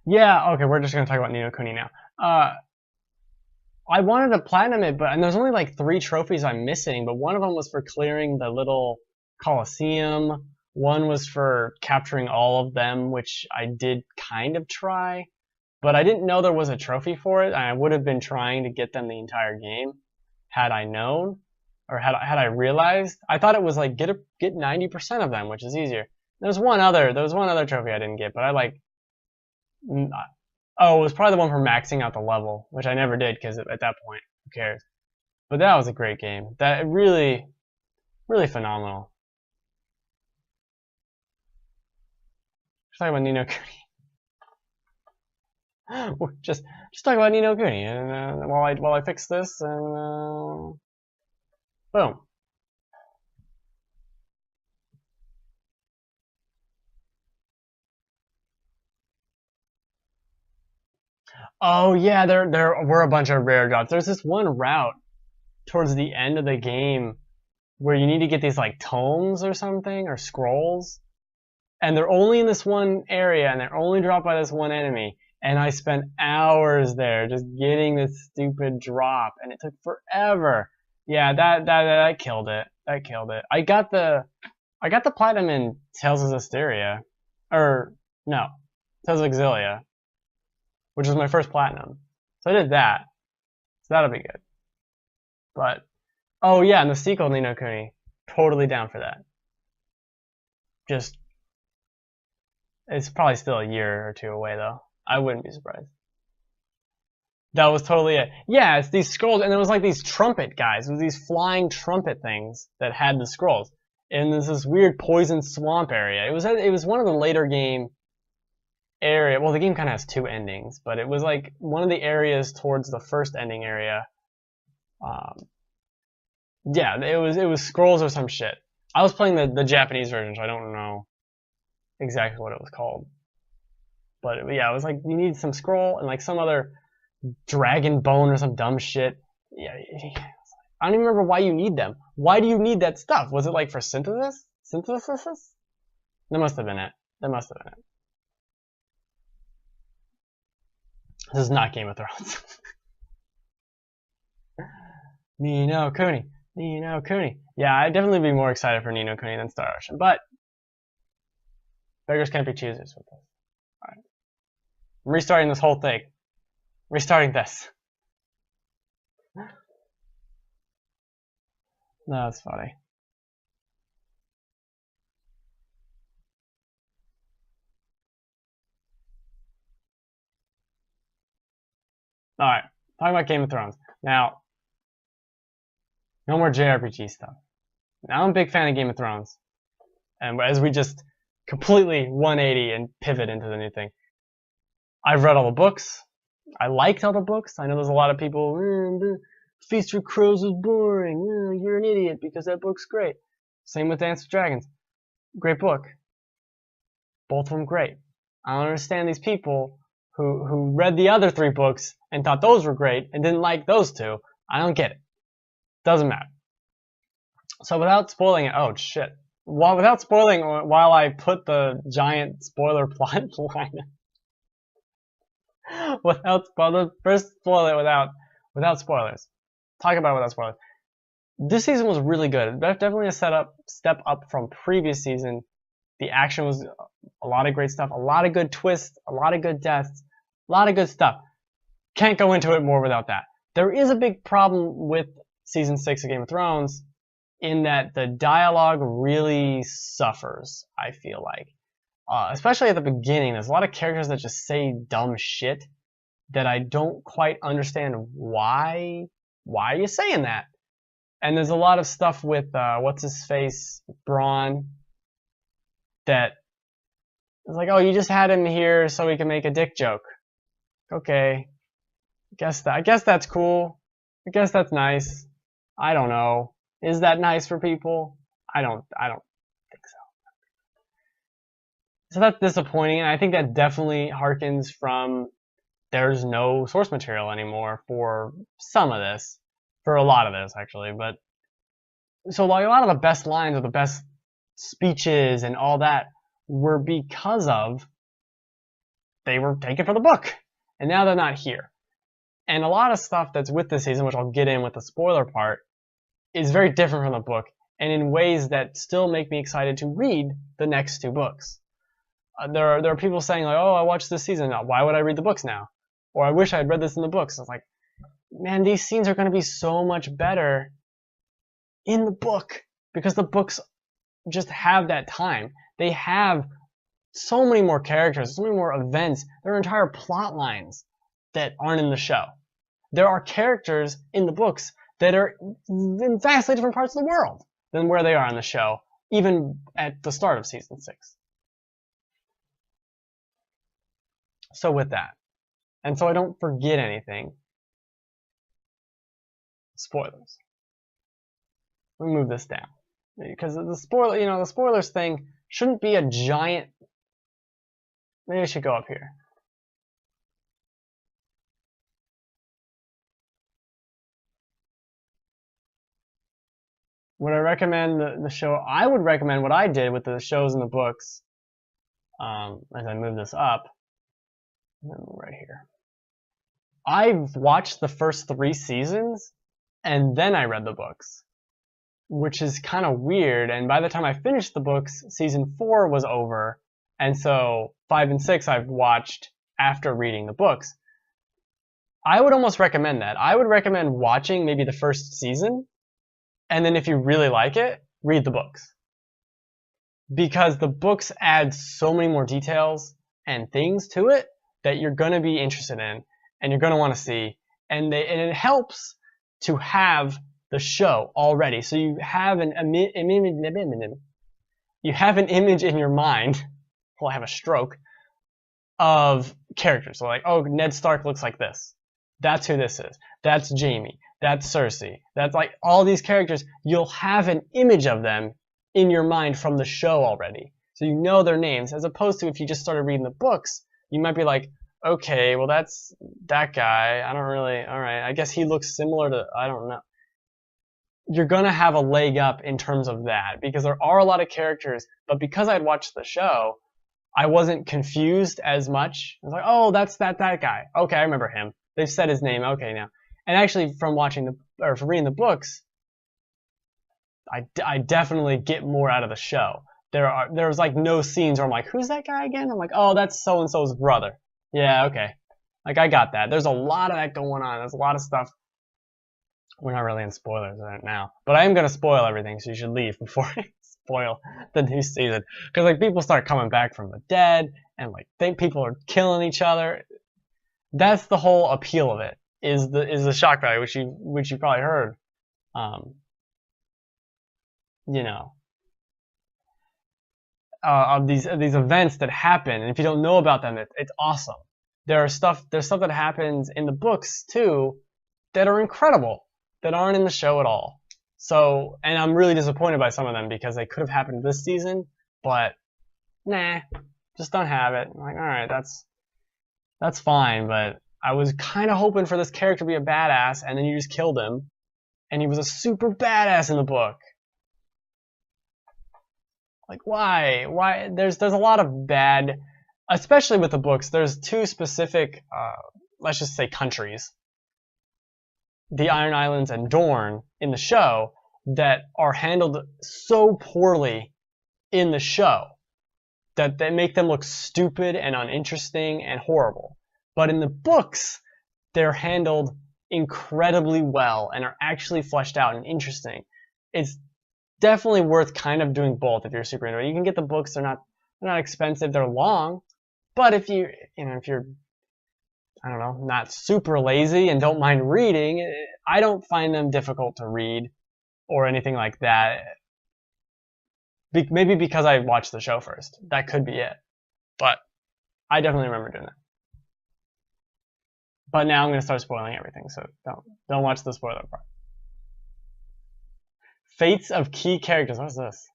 Yeah, okay, we're just gonna talk about Ni no Kuni now. I wanted to platinum it, and there's only like 3 trophies I'm missing, but one of them was for clearing the little Colosseum. One was for capturing all of them, which I did kind of try, but I didn't know there was a trophy for it. I would have been trying to get them the entire game had I known, or had I realized. I thought it was like get 90% of them, which is easier. There was one other trophy I didn't get, but I like. Oh, it was probably the one for maxing out the level, which I never did because at that point, who cares? But that was a great game. That really phenomenal. Just talk about Ni no Kuni. just talk about Ni no Kuni, and while I fix this, and boom. Oh yeah, there were a bunch of rare drops. There's this one route towards the end of the game where you need to get these like tomes or something, or scrolls, and they're only in this one area, and they're only dropped by this one enemy. And I spent hours there just getting this stupid drop, and it took forever. Yeah, that killed it. That killed it. I got the platinum in Tales of Zestiria, or no, Tales of Exilia, which was my first platinum. So I did that. So that'll be good. But oh yeah, and the sequel, Ni no Kuni, totally down for that. Just, it's probably still a year or 2 away though. I wouldn't be surprised. That was totally it. Yeah, it's these scrolls, and it was like these trumpet guys. It was these flying trumpet things that had the scrolls. And there's this weird poison swamp area. It was one of the later game area. Well, the game kind of has two endings, but it was like one of the areas towards the first ending area. Yeah, it was scrolls or some shit. I was playing the Japanese version, so I don't know exactly what it was called. But yeah, it was like you need some scroll and like some other dragon bone or some dumb shit. Yeah, I don't even remember why you need them. Why do you need that stuff? Was it like for synthesis? Synthesis? That must have been it. That must have been it. This is not Game of Thrones. Ni no Kuni. Ni no Kuni. Yeah, I'd definitely be more excited for Ni no Kuni than Star Ocean, but beggars can't be choosers with this. Alright. I'm restarting this whole thing. Restarting this. No, that's funny. Alright, talking about Game of Thrones. Now, no more JRPG stuff. Now I'm a big fan of Game of Thrones. And as we just completely 180 and pivot into the new thing. I've read all the books. I liked all the books. I know there's a lot of people, Feast for Crows is boring. You're an idiot because that book's great. Same with Dance with Dragons. Great book. Both of them great. I don't understand these people who read the other 3 books and thought those were great and didn't like those 2. I don't get it. Doesn't matter. So without spoiling it, oh shit. Without spoiling, while I put the giant spoiler plot line first spoil it without spoilers. Talk about it without spoilers. This season was really good. Definitely a step up from previous season. The action was a lot of great stuff, a lot of good twists, a lot of good deaths, a lot of good stuff. Can't go into it more without that. There is a big problem with season 6 of Game of Thrones in that the dialogue really suffers, I feel like. Especially at the beginning, there's a lot of characters that just say dumb shit that I don't quite understand why are you saying that? And there's a lot of stuff with, what's-his-face, Braun, that is like, oh, you just had him here so he can make a dick joke. Okay. I guess that's cool. I guess that's nice. I don't know. Is that nice for people? I don't think so. So that's disappointing, and I think that definitely harkens from there's no source material anymore for some of this. For a lot of this, actually. But so like a lot of the best lines or the best speeches and all that were because of they were taken from the book. And now they're not here. And a lot of stuff that's with this season, which I'll get in with the spoiler part, is very different from the book, and in ways that still make me excited to read the next 2 books. There are people saying like, oh, I watched this season, why would I read the books now? Or I wish I had read this in the books. It's like, man, these scenes are going to be so much better in the book because the books just have that time. They have so many more characters, so many more events. There are entire plot lines that aren't in the show. There are characters in the books that are in vastly different parts of the world than where they are in the show, even at the start of season 6. So with that, and so I don't forget anything, spoilers. Let me move this down because the spoilers thing shouldn't be a giant. Maybe I should go up here. Would I recommend the show? I would recommend what I did with the shows and the books. As I move this up, and then right here. I've watched the first 3 seasons, and then I read the books, which is kind of weird. And by the time I finished the books, season 4 was over, and so 5 and 6 I've watched after reading the books. I would almost recommend that. I would recommend watching maybe the first season, and then if you really like it, read the books. Because the books add so many more details and things to it that you're going to be interested in, and you're going to want to see, and it helps to have the show already. So you have an image in your mind. Well, I have a stroke of characters. So like, oh, Ned Stark looks like this. That's who this is. That's Jaime. That's Cersei. That's like all these characters. You'll have an image of them in your mind from the show already. So you know their names, as opposed to if you just started reading the books, you might be like, okay, well that's that guy. I don't really, alright, I guess he looks similar to, I don't know. You're gonna have a leg up in terms of that, because there are a lot of characters, but because I'd watched the show, I wasn't confused as much. I was like, oh, that's that guy. Okay, I remember him. They've said his name, okay now. And actually from from reading the books, I definitely get more out of the show. There's like no scenes where I'm like, who's that guy again? I'm like, oh, that's so-and-so's brother. Yeah, okay. Like, I got that. There's a lot of that going on. There's a lot of stuff. We're not really in spoilers right now. But I am going to spoil everything, so you should leave before I spoil the new season. Because, like, people start coming back from the dead, and, like, think people are killing each other. That's the whole appeal of it, is the shock value, which you probably heard. You know, of these events that happen, and if you don't know about them, it's awesome. There's stuff that happens in the books too that are incredible, that aren't in the show at all. So, and I'm really disappointed by some of them because they could have happened this season, but nah, just don't have it. I'm like, all right, that's fine, but I was kind of hoping for this character to be a badass, and then you just killed him, and he was a super badass in the book. Like, why? Why? There's a lot of bad, especially with the books. There's two specific, let's just say countries, the Iron Islands and Dorne in the show, that are handled so poorly in the show that they make them look stupid and uninteresting and horrible. But in the books, they're handled incredibly well and are actually fleshed out and interesting. It's definitely worth kind of doing both if you're super into it. You can get the books; they're not expensive. They're long, but if you're I don't know, not super lazy and don't mind reading, I don't find them difficult to read or anything like that. Maybe because I watched the show first. That could be it. But I definitely remember doing that. But now I'm going to start spoiling everything, so don't watch the spoiler part. Fates of key characters. What's this?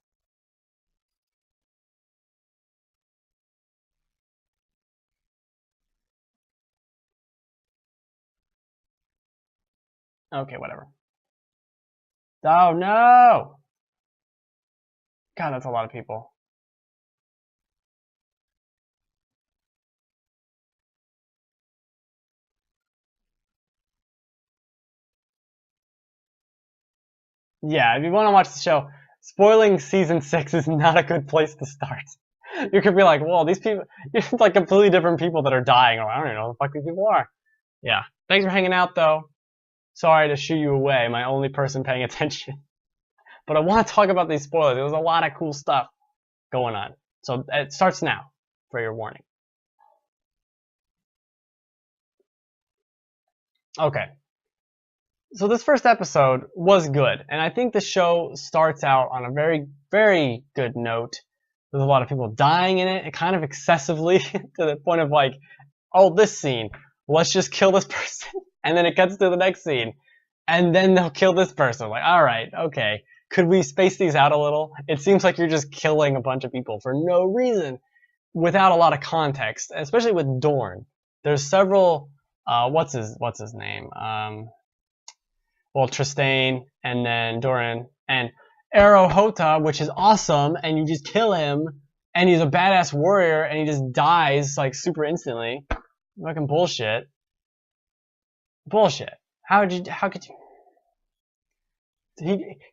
Okay, whatever. Oh no! God, that's a lot of people. Yeah, if you want to watch the show, spoiling season 6 is not a good place to start. You could be like, well, these people, it's like completely different people that are dying. Or I don't even know who the fuck these people are. Yeah. Thanks for hanging out, though. Sorry to shoo you away, my only person paying attention. But I want to talk about these spoilers. There's a lot of cool stuff going on. So it starts now, for your warning. Okay. So this first episode was good, and I think the show starts out on a very, very good note. There's a lot of people dying in it, kind of excessively, to the point of like, oh, this scene, let's just kill this person, and then it cuts to the next scene, and then they'll kill this person. Like, all right, okay, could we space these out a little? It seems like you're just killing a bunch of people for no reason, without a lot of context, especially with Dorne. There's several, what's his name? Well, Trystane, and then Doran, and Arohota, which is awesome, and you just kill him, and he's a badass warrior, and he just dies, like, super instantly. Fucking bullshit. Bullshit. How could you...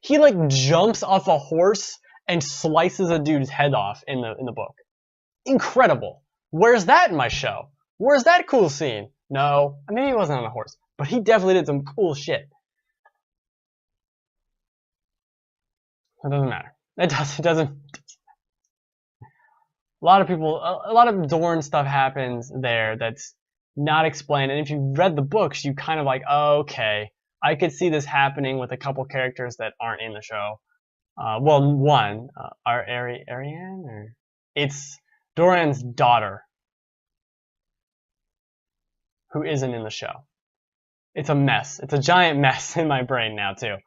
He like, jumps off a horse and slices a dude's head off in the book. Incredible. Where's that in my show? Where's that cool scene? No. Maybe he wasn't on a horse, but he definitely did some cool shit. It doesn't matter. It doesn't. A lot of people, a lot of Dorne stuff happens there that's not explained. And if you read the books, you kind of like, oh, okay, I could see this happening with a couple characters that aren't in the show. Well, one, Ariane, or it's Doran's daughter, who isn't in the show. It's a mess. It's a giant mess in my brain now, too.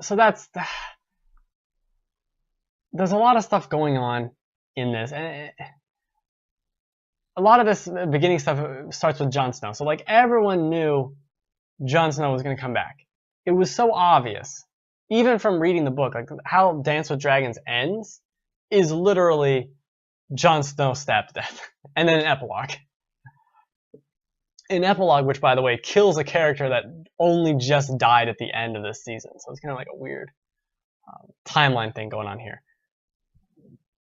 So there's a lot of stuff going on in this, and a lot of this beginning stuff starts with Jon Snow. So like everyone knew Jon Snow was going to come back. It was so obvious, even from reading the book, like how Dance with Dragons ends is literally Jon Snow stabbed to death, and then an epilogue. An epilogue, which by the way kills a character that only just died at the end of this season. So it's kind of like a weird timeline thing going on here.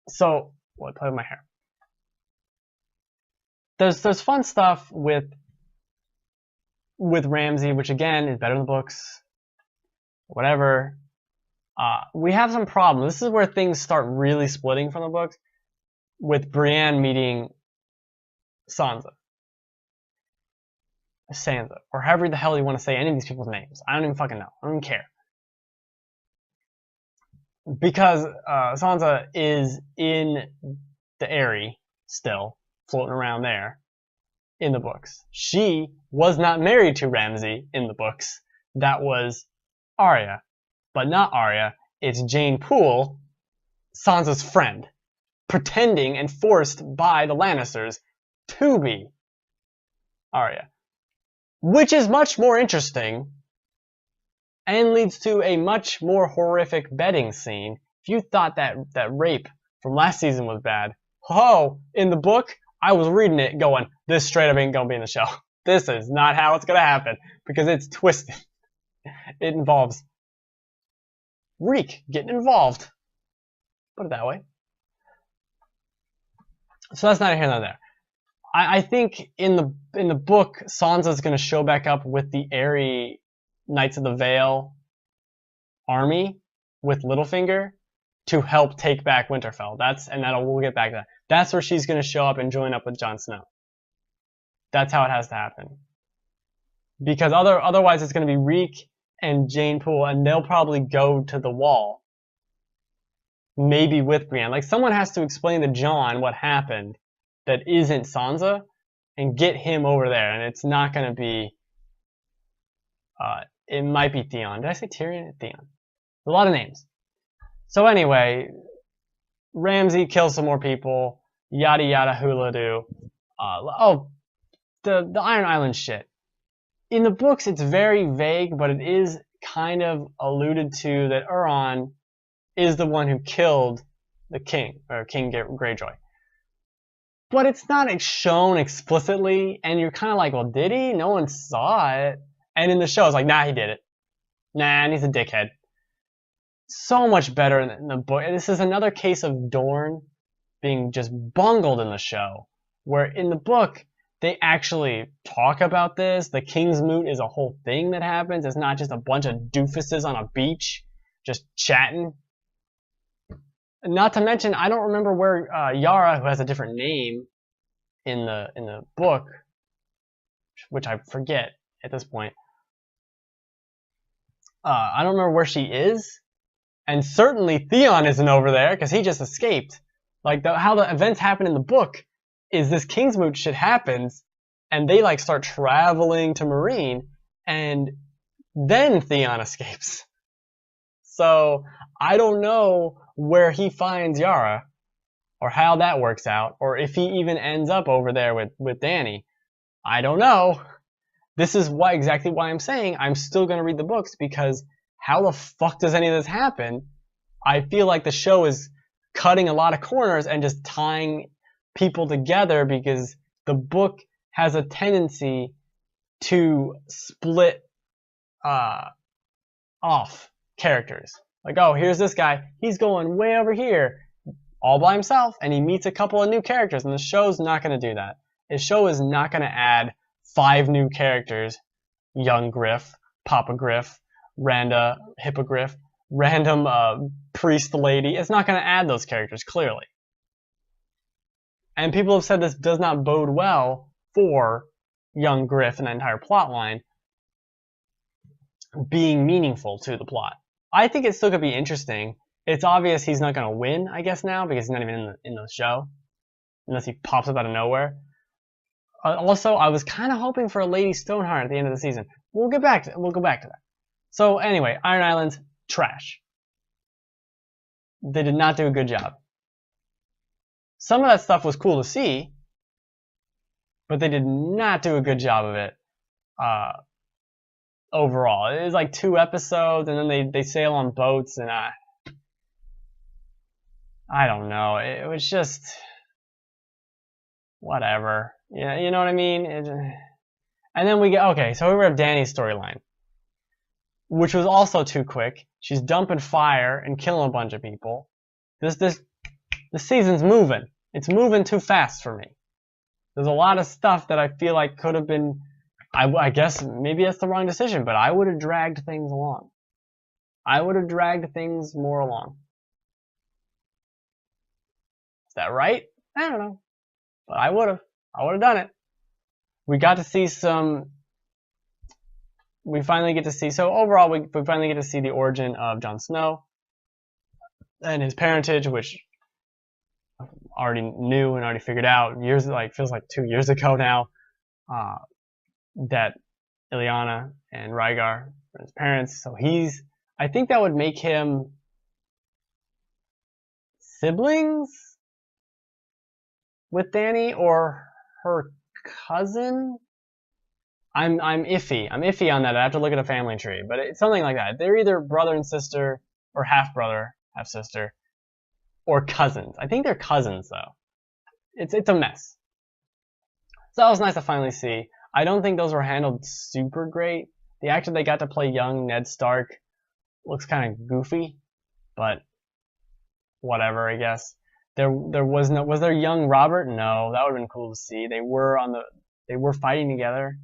So, I play with my hair. There's fun stuff with Ramsay, which again is better in the books. Whatever. We have some problems. This is where things start really splitting from the books, with Brienne meeting Sansa, or however the hell you want to say any of these people's names. I don't even fucking know. I don't even care. Because Sansa is in the Eyrie still, floating around there in the books. She was not married to Ramsay in the books. That was Arya. But not Arya. It's Jane Poole, Sansa's friend, pretending and forced by the Lannisters to be Arya. Which is much more interesting and leads to a much more horrific bedding scene. If you thought that rape from last season was bad, in the book, I was reading it going, this straight up ain't gonna be in the show. This is not how it's gonna happen, because it's twisted. It involves Reek getting involved. Put it that way. So that's neither here nor there. I think in the book, Sansa's gonna show back up with the Eyrie Knights of the Vale army with Littlefinger to help take back Winterfell. We'll get back to that. That's where she's gonna show up and join up with Jon Snow. That's how it has to happen. Because otherwise it's gonna be Reek and Jane Poole, and they'll probably go to the Wall. Maybe with Brienne. Like someone has to explain to Jon what happened that isn't Sansa, and get him over there. And it's not gonna be. It might be Theon. Did I say Tyrion? Theon. A lot of names. So anyway, Ramsay kills some more people. Yada yada hula do. The Iron Island shit. In the books, it's very vague, but it is kind of alluded to that Euron is the one who killed the king, or King Greyjoy. But it's not shown explicitly, and you're kind of like, well, did he? No one saw it. And in the show, it's like, nah, he did it. Nah, and he's a dickhead. So much better in the book. This is another case of Dorne being just bungled in the show, where in the book, they actually talk about this. The King's Moot is a whole thing that happens. It's not just a bunch of doofuses on a beach just chatting. Not to mention, I don't remember where Yara, who has a different name in the book, which I forget at this point. I don't remember where she is, and certainly Theon isn't over there because he just escaped. Like how the events happen in the book is this Kingsmoot shit happens, and they like start traveling to Meereen, and then Theon escapes. So I don't know where he finds Yara, or how that works out, or if he even ends up over there with Dany. I don't know. This is exactly why I'm saying I'm still going to read the books, because how the fuck does any of this happen? I feel like the show is cutting a lot of corners and just tying people together, because the book has a tendency to split off characters. Like, oh, here's this guy. He's going way over here all by himself, and he meets a couple of new characters, and the show's not going to do that. The show is not going to add 5 new characters. Young Griff, Papa Griff, Randa, Hippogriff, random priest lady. It's not going to add those characters, clearly. And people have said this does not bode well for young Griff and the entire plot line being meaningful to the plot. I think it still could be interesting. It's obvious he's not going to win, I guess, now, because he's not even in the show. Unless he pops up out of nowhere. Also, I was kind of hoping for a Lady Stoneheart at the end of the season. We'll go back to that. So anyway, Iron Islands, trash. They did not do a good job. Some of that stuff was cool to see, but they did not do a good job of it overall. It was like 2 episodes, and then they sail on boats, and I don't know. It was just whatever. Yeah, you know what I mean? And then we get, okay, so we have Danny's storyline, which was also too quick. She's dumping fire and killing a bunch of people. The season's moving. It's moving too fast for me. There's a lot of stuff that I feel like could have been, I guess maybe that's the wrong decision, but I would have dragged things along. I would have dragged things more along. Is that right? I don't know. But I would have done it. We got to see we finally get to see, so overall we finally get to see the origin of Jon Snow and his parentage, which I already knew and already figured out feels like 2 years ago now, that Ilyana and Rhaegar are his parents. So I think that would make him siblings with Dany or her cousin. I'm iffy. I'm iffy on that. I have to look at a family tree, but it's something like that. They're either brother and sister or half brother, half sister, or cousins. I think they're cousins though. It's a mess. So that was nice to finally see. I don't think those were handled super great. The actor they got to play young Ned Stark looks kind of goofy, but whatever, I guess. Was there young Robert? No, that would have been cool to see. They were fighting together.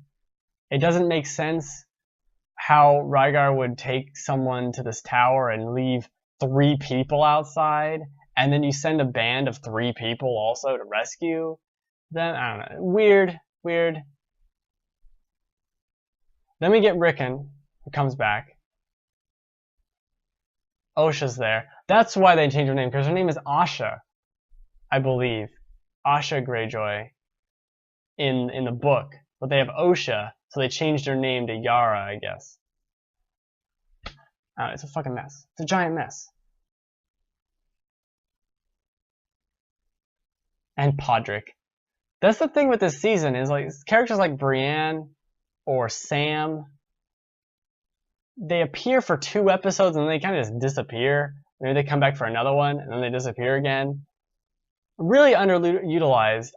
It doesn't make sense how Rhaegar would take someone to this tower and leave 3 people outside, and then you send a band of 3 people also to rescue them. I don't know. Weird. Then we get Rickon, who comes back. Osha's there. That's why they changed her name, because her name is Asha, I believe. Asha Greyjoy in the book. But they have Osha, so they changed her name to Yara, I guess. It's a fucking mess. It's a giant mess. And Podrick. That's the thing with this season, is like characters like Brienne or Sam, they appear for 2 episodes and then they kind of just disappear. Maybe they come back for another one and then they disappear again. Really underutilized.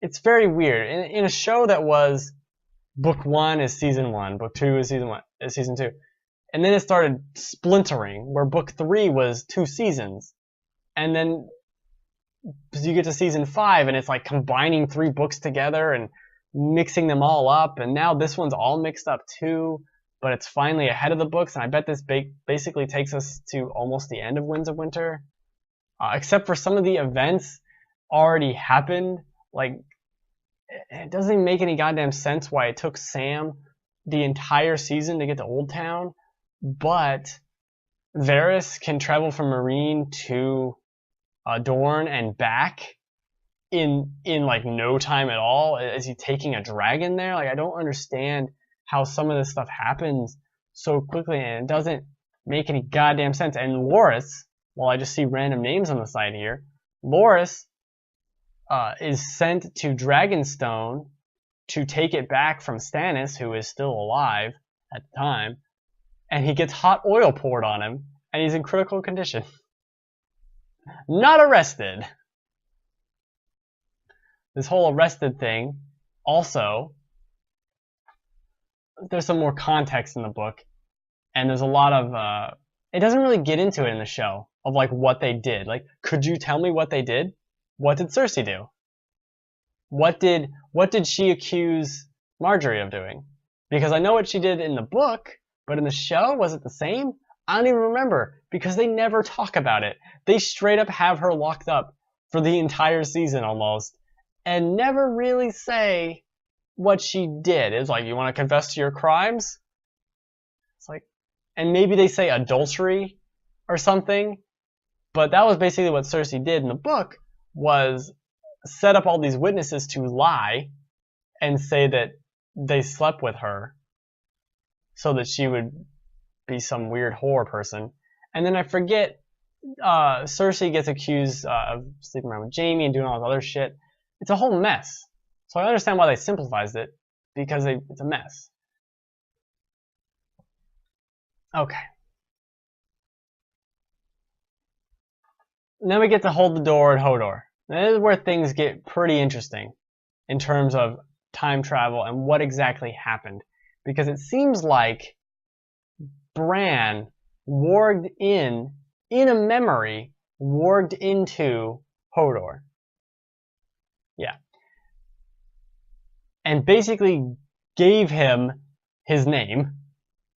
It's very weird. In a show that was book 1 is season 1, book 2 is season 2. And then it started splintering, where book 3 was 2 seasons. And then you get to season 5 and it's like combining 3 books together and mixing them all up. And now this one's all mixed up too, but it's finally ahead of the books. And I bet this basically takes us to almost the end of Winds of Winter. Except for some of the events already happened. Like, it doesn't even make any goddamn sense why it took Sam the entire season to get to Old Town, but Varys can travel from Meereen to Dorne and back in like no time at all. Is he taking a dragon there? Like, I don't understand how some of this stuff happens so quickly, and it doesn't make any goddamn sense. And Loras, well, I just see random names on the side here. Loras is sent to Dragonstone to take it back from Stannis, who is still alive at the time, and he gets hot oil poured on him, and he's in critical condition. Not arrested. This whole arrested thing, also, there's some more context in the book, and there's a lot of, it doesn't really get into it in the show, of like what they did. Like, could you tell me what they did? What did Cersei do? What did she accuse Marjorie of doing? Because I know what she did in the book, but in the show, was it the same? I don't even remember, because they never talk about it. They straight up have her locked up for the entire season almost, and never really say what she did. It's like, you want to confess to your crimes? It's like, and maybe they say adultery or something, but that was basically what Cersei did in the book, was set up all these witnesses to lie and say that they slept with her so that she would be some weird whore person. And then I forget, Cersei gets accused of sleeping around with Jaime and doing all this other shit. It's a whole mess. So I understand why they simplified it, because it's a mess. Okay. And then we get to Hold the Door and Hodor. Now, this is where things get pretty interesting in terms of time travel and what exactly happened. Because it seems like Bran warged in a memory, warged into Hodor. Yeah. And basically gave him his name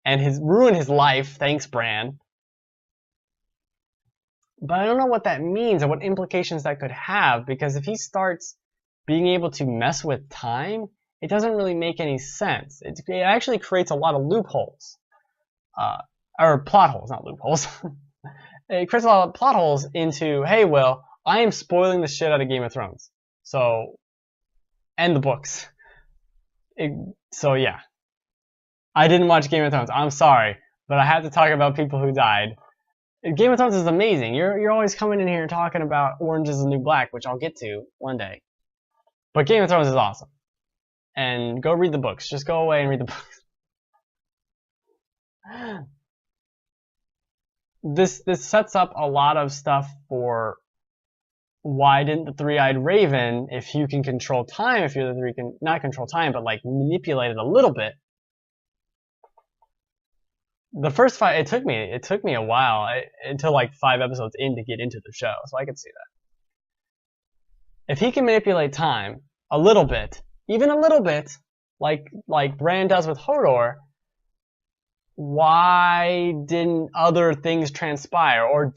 and ruined his life, thanks Bran. But I don't know what that means or what implications that could have, because if he starts being able to mess with time, it doesn't really make any sense. It actually creates a lot of loopholes. Or plot holes, not loopholes. It creates a lot of plot holes into, hey, well, I am spoiling the shit out of Game of Thrones. So, and the books. So yeah. I didn't watch Game of Thrones. I'm sorry. But I have to talk about people who died. Game of Thrones is amazing. You're always coming in here talking about Orange is the New Black, which I'll get to one day. But Game of Thrones is awesome. And go read the books. Just go away and read the books. This sets up a lot of stuff for why didn't the Three-Eyed Raven, if you can control time, if you're the three can not control time, but like manipulate it a little bit. The first fight, it took me a while, until like 5 episodes in to get into the show, so I could see that. If he can manipulate time a little bit, even a little bit, like Bran does with Hodor, why didn't other things transpire? Or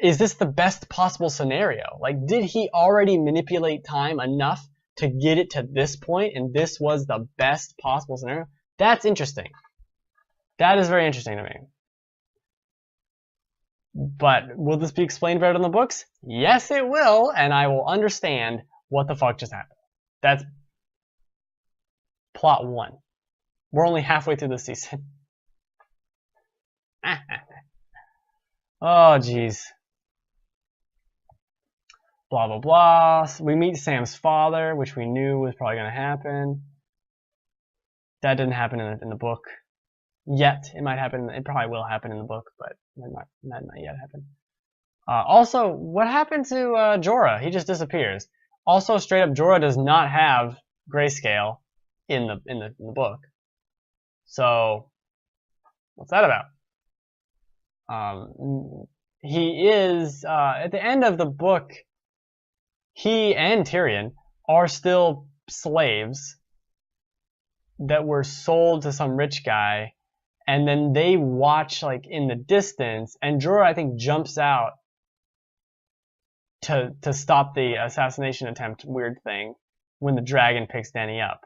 is this the best possible scenario? Like, did he already manipulate time enough to get it to this point, and this was the best possible scenario? That's interesting. That is very interesting to me. But will this be explained better in the books? Yes, it will, and I will understand what the fuck just happened. That's plot 1. We're only halfway through the season. Oh, jeez. Blah, blah, blah. We meet Sam's father, which we knew was probably going to happen. That didn't happen in the book. Yet. It might happen. It probably will happen in the book, but it might not yet happen. Also, what happened to Jorah? He just disappears. Also, straight up, Jorah does not have grayscale in the book. So, what's that about? He is at the end of the book. He and Tyrion are still slaves that were sold to some rich guy, and then they watch like in the distance, and Jorah, I think, jumps out to stop the assassination attempt weird thing when the dragon picks Dany up.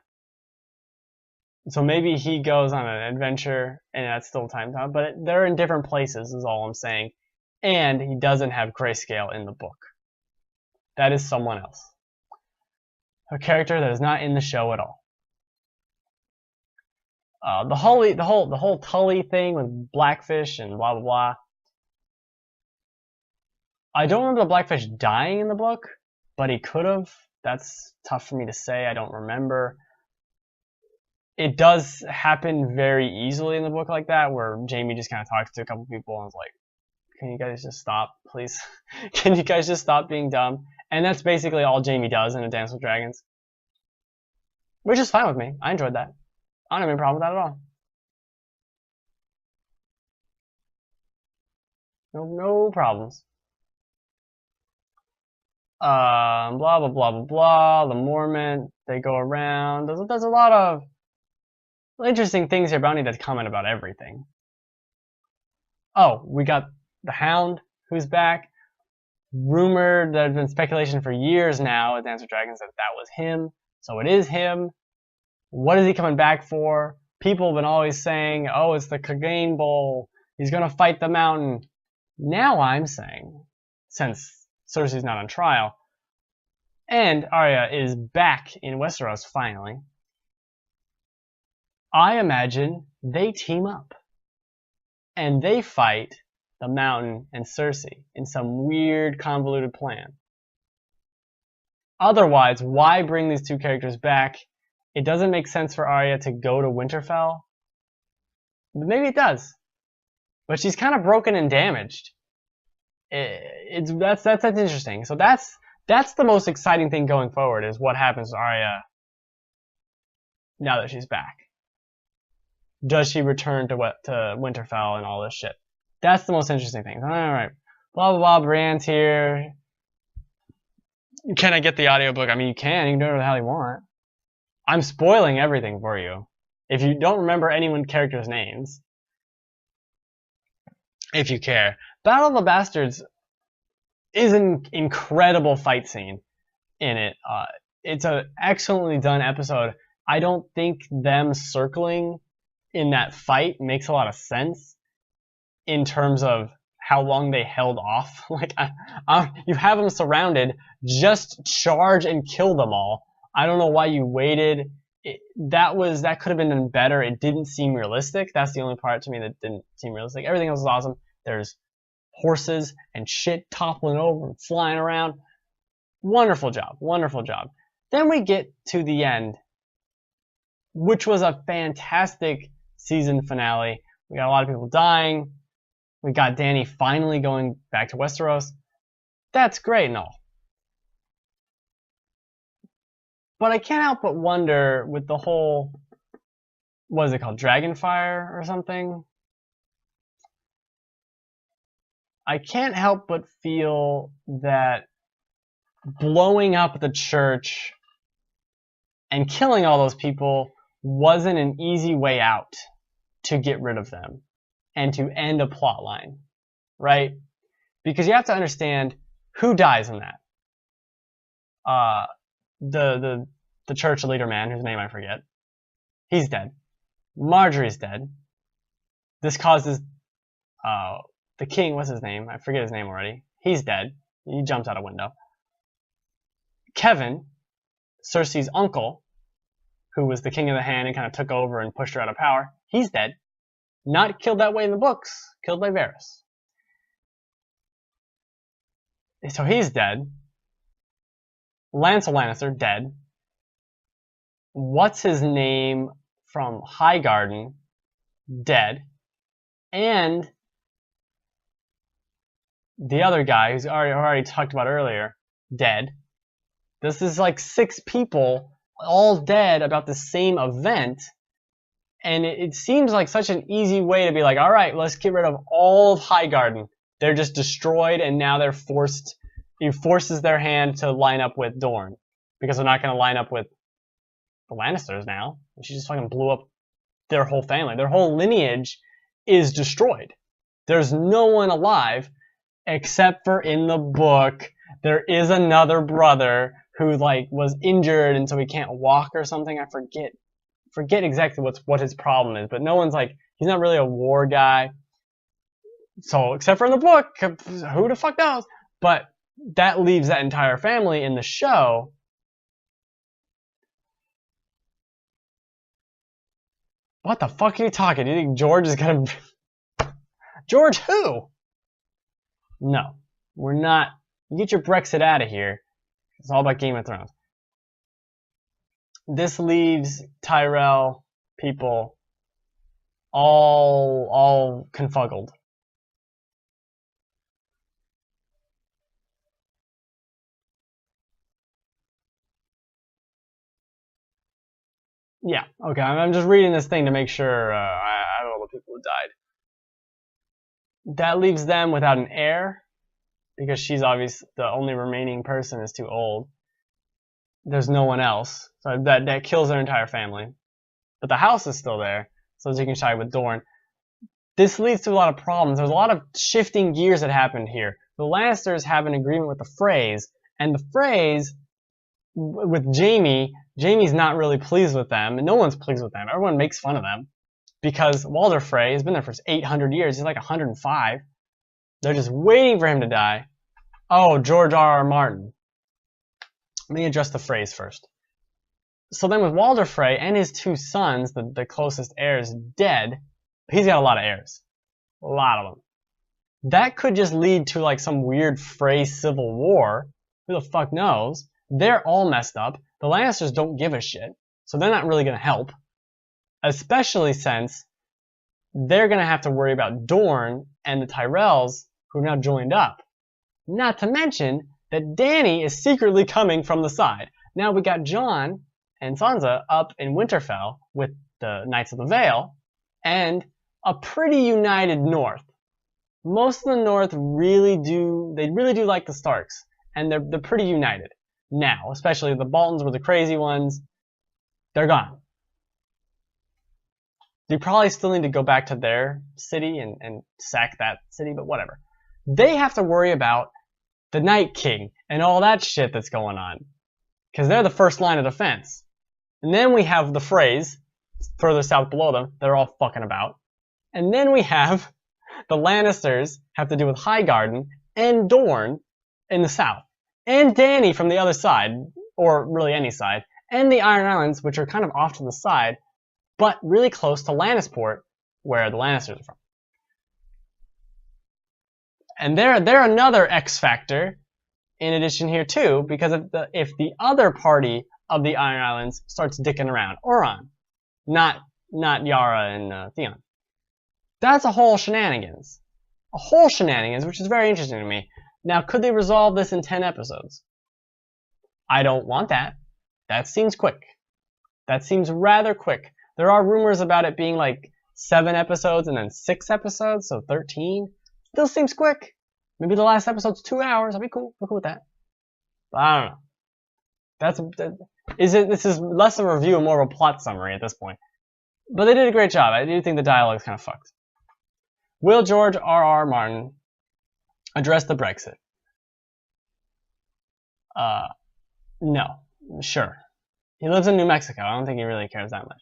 So maybe he goes on an adventure, and that's still time travel, but they're in different places is all I'm saying. And he doesn't have grayscale in the book. That is someone else. A character that is not in the show at all. The whole Tully thing with Blackfish and blah blah blah. I don't remember the Blackfish dying in the book, but he could have. That's tough for me to say. I don't remember. It does happen very easily in the book like that, where Jaime just kind of talks to a couple people and is like, "Can you guys just stop, please? Can you guys just stop being dumb?" And that's basically all Jaime does in A Dance with Dragons, which is fine with me. I enjoyed that. I don't have any problem with that at all. No problems. Blah blah blah blah blah. The Mormon, they go around. There's a lot of interesting things here, but I don't need to comment about everything. Oh, we got the Hound, who's back. rumored, there's been speculation for years now with Dance with Dragons that that was him. So it is him. What is he coming back for? People have been always saying, oh, it's the Clegane Bowl. He's going to fight the mountain. Now I'm saying, since Cersei's not on trial, and Arya is back in Westeros finally, I imagine they team up. And they fight the mountain and Cersei in some weird, convoluted plan. Otherwise, why bring these two characters back? It doesn't make sense for Arya to go to Winterfell. Maybe it does. But she's kind of broken and damaged. That's interesting. So that's the most exciting thing going forward, is what happens to Arya now that she's back. Does she return to Winterfell and all this shit? That's the most interesting thing. Alright. Blah, blah, blah. Brienne's here. Can I get the audiobook? I mean, you can do whatever the hell you want. I'm spoiling everything for you. If you don't remember anyone's characters' names, if you care. Battle of the Bastards is an incredible fight scene in it. It's an excellently done episode. I don't think them circling in that fight makes a lot of sense in terms of how long they held off. Like, you have them surrounded, just charge and kill them all. I don't know why you waited. That could have been done better. It didn't seem realistic. That's the only part to me that didn't seem realistic. Everything else was awesome. There's horses and shit toppling over and flying around. Wonderful job. Wonderful job. Then we get to the end, which was a fantastic season finale. We got a lot of people dying. We got Dany finally going back to Westeros. That's great and all. But I can't help but wonder with the whole, what is it called, Dragonfire or something? I can't help but feel that blowing up the church and killing all those people wasn't an easy way out to get rid of them and to end a plot line, right? Because you have to understand who dies in that. The church leader man, whose name I forget, he's dead. Marjorie's dead. This causes the king, what's his name? I forget his name already. He's dead. He jumps out a window. Kevin, Cersei's uncle, who was the king of the hand and kind of took over and pushed her out of power, he's dead. Not killed that way in the books. Killed by Varys. So he's dead. Lancel Lannister, dead. What's his name from Highgarden, dead. And the other guy, who's already talked about earlier, dead. This is like 6 people all dead about the same event. And it seems like such an easy way to be like, all right, let's get rid of all of Highgarden. They're just destroyed, and now they're forced. It forces their hand to line up with Dorne, because they're not going to line up with the Lannisters now. She just fucking blew up their whole family. Their whole lineage is destroyed. There's no one alive, except for in the book, there is another brother who like was injured and so he can't walk or something. I forget exactly what his problem is, but no one's like, he's not really a war guy. So except for in the book, who the fuck knows? But that leaves that entire family in the show. What the fuck are you talking? Do you think George is gonna... George who? No, we're not. You get your Brexit out of here. It's all about Game of Thrones. This leaves Tyrell people all confuggled. Yeah, okay, I'm just reading this thing to make sure I have all the people who died. That leaves them without an heir, because she's obviously the only remaining person is too old. There's no one else, so that kills their entire family. But the house is still there, so she can side with Dorne. this leads to a lot of problems. There's a lot of shifting gears that happened here. The Lannisters have an agreement with the Freys, and the Freys, with Jaime, Jaime's not really pleased with them, and no one's pleased with them. Everyone makes fun of them, because Walder Frey has been there for 800 years. He's like 105. They're just waiting for him to die. Oh, George R.R. Martin. Let me address the Freys first. So then with Walder Frey and his 2 sons, the closest heirs, dead, he's got a lot of heirs. A lot of them. That could just lead to like some weird Frey civil war. Who the fuck knows? They're all messed up. The Lannisters don't give a shit. So they're not really going to help. Especially since they're going to have to worry about Dorne and the Tyrells who have now joined up. Not to mention that Dany is secretly coming from the side. Now we got Jon and Sansa up in Winterfell with the Knights of the Vale and a pretty united North. Most of the North really do like the Starks, and they're pretty united. Now, especially the Boltons were the crazy ones. They're gone. They probably still need to go back to their city and sack that city, but whatever. They have to worry about the Night King and all that shit that's going on. Because they're the first line of defense. And then we have the Freys, further south below them, they're all fucking about. And then we have the Lannisters have to do with Highgarden and Dorne in the south. And Dany from the other side, or really any side. And the Iron Islands, which are kind of off to the side, but really close to Lannisport, where the Lannisters are from. And they're another X factor in addition here too, because if the other party of the Iron Islands starts dicking around, Euron, not Yara and Theon, that's a whole shenanigans. A whole shenanigans, which is very interesting to me. Now, could they resolve this in 10 episodes? I don't want that. That seems quick. That seems rather quick. There are rumors about it being like 7 episodes and then 6 episodes, so 13. Still seems quick. Maybe the last episode's 2 hours. I'd be cool. I'm cool with that. But I don't know. This is less of a review and more of a plot summary at this point. But they did a great job. I do think the dialogue's kind of fucked. Will George R.R. Martin address the Brexit? No. Sure. He lives in New Mexico. I don't think he really cares that much.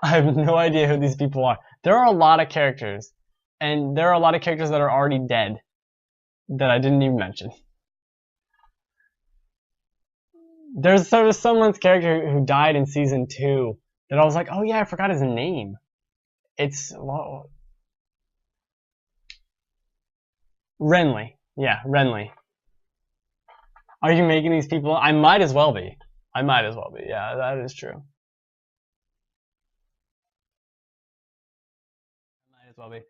I have no idea who these people are. There are a lot of characters. And there are a lot of characters that are already dead that I didn't even mention. There was someone's character who died in season 2 that I was like, oh yeah, I forgot his name. It's Renly. Yeah, Renly. Are you making these people? I might as well be. I might as well be. Yeah, that is true. I might as well be.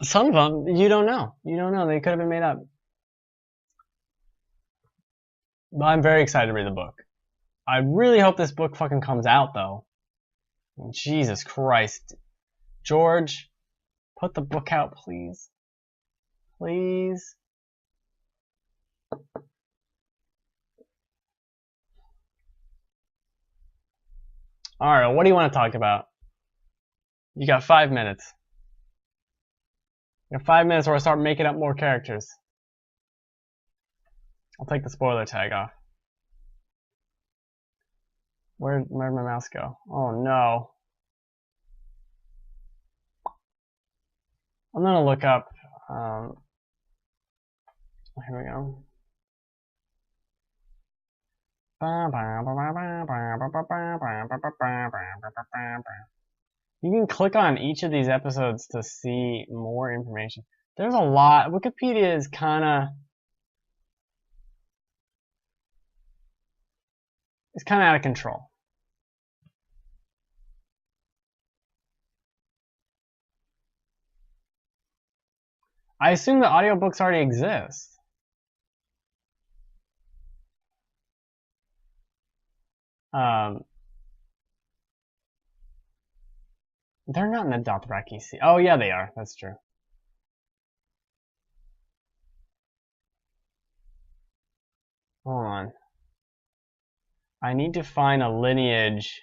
Some of them, you don't know. You don't know. They could have been made up. But I'm very excited to read the book. I really hope this book fucking comes out, though. Jesus Christ. George, put the book out, please. Please. Alright, what do you want to talk about? You got 5 minutes. You got 5 minutes or I start making up more characters. I'll take the spoiler tag off. Where'd my mouse go? Oh no. I'm gonna look up, here we go. You can click on each of these episodes to see more information. There's a lot. Wikipedia is kinda out of control. I assume the audiobooks already exist. They're not in the Dothraki Sea. Oh yeah, they are. That's true. Hold on. I need to find a lineage.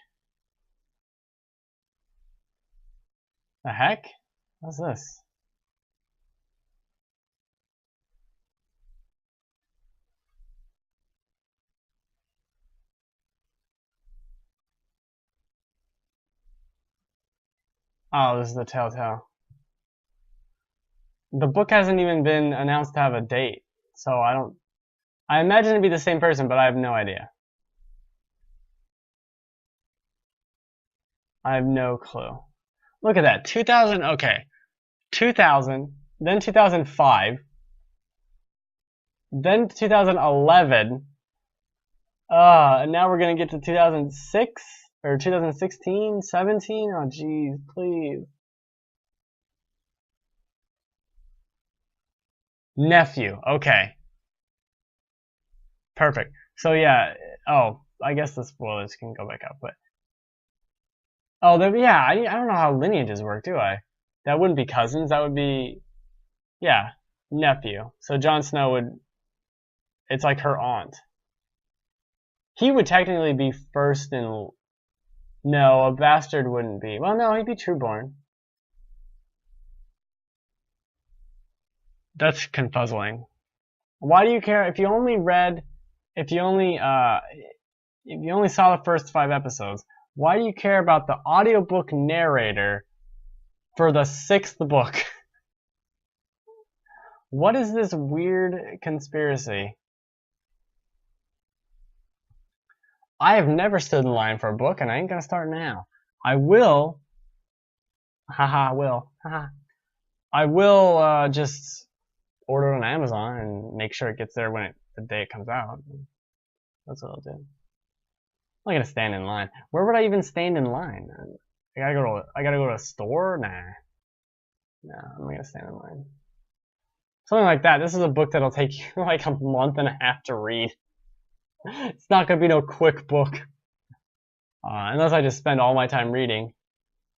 The heck? What's this? Oh, this is the Telltale. The book hasn't even been announced to have a date, so I imagine it'd be the same person, but I have no idea. I have no clue. Look at that. 2000, okay. 2000, then 2005, then 2011, and now we're gonna get to 2006, or 2016, 17, oh geez, please. Nephew, okay. Perfect. So yeah, oh, I guess the spoilers can go back up, but oh, yeah, I don't know how lineages work, do I? That wouldn't be cousins. That would be, yeah, nephew. So Jon Snow would, it's like her aunt. He would technically be first in, no, a bastard wouldn't be. Well, no, he'd be trueborn. That's confuzzling. Why do you care if you only read, if you only saw the first 5 episodes? Why do you care about the audiobook narrator for the 6th book? What is this weird conspiracy? I have never stood in line for a book, and I ain't gonna start now. I will. Haha, I will. Haha. I will just order it on Amazon and make sure it gets there when the day it comes out. That's what I'll do. I'm not gonna stand in line. Where would I even stand in line? I gotta go to a store? Nah. I'm not gonna stand in line. Something like that. This is a book that'll take you like a month and a half to read. It's not gonna be no quick book. Unless I just spend all my time reading.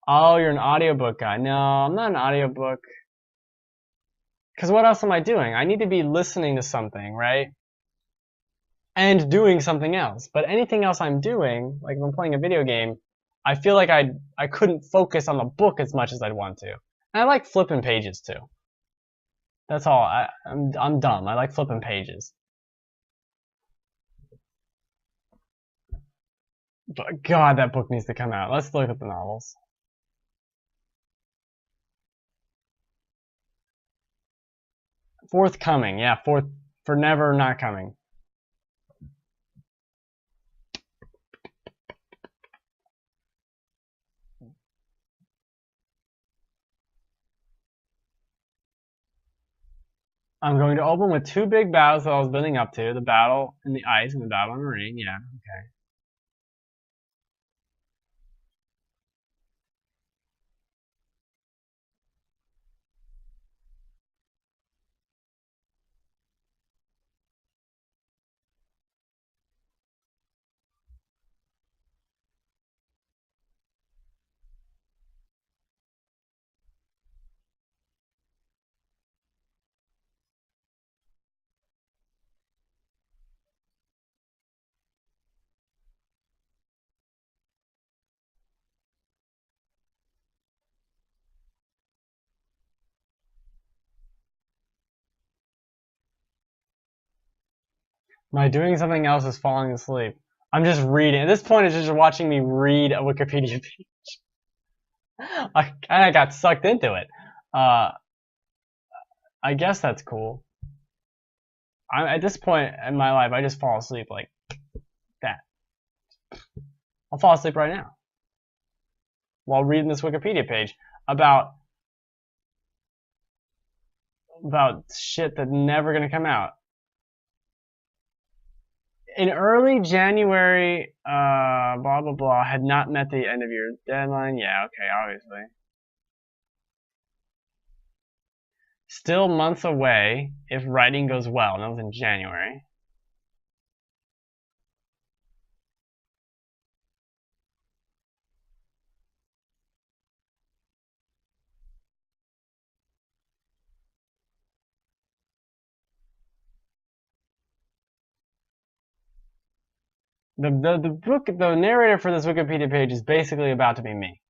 Oh, you're an audiobook guy. No, I'm not an audiobook. Because what else am I doing? I need to be listening to something, right? And doing something else. But anything else I'm doing, like if I'm playing a video game, I feel like I couldn't focus on the book as much as I'd want to. And I like flipping pages too. That's all. I'm dumb. I like flipping pages. But God, that book needs to come out. Let's look at the novels. Forthcoming, yeah, for never not coming. I'm going to open with 2 big battles that I was building up to. The battle in the ice and the battle in the rain. Yeah, okay. My doing something else is falling asleep. I'm just reading. At this point, it's just watching me read a Wikipedia page. I kind of got sucked into it. I guess that's cool. At this point in my life, I just fall asleep like that. I'll fall asleep right now while reading this Wikipedia page about shit that's never gonna come out. In early January, blah blah blah, had not met the end of your deadline. Yeah, okay, obviously. Still months away if writing goes well. And that was in January. The narrator for this Wikipedia page is basically about to be me.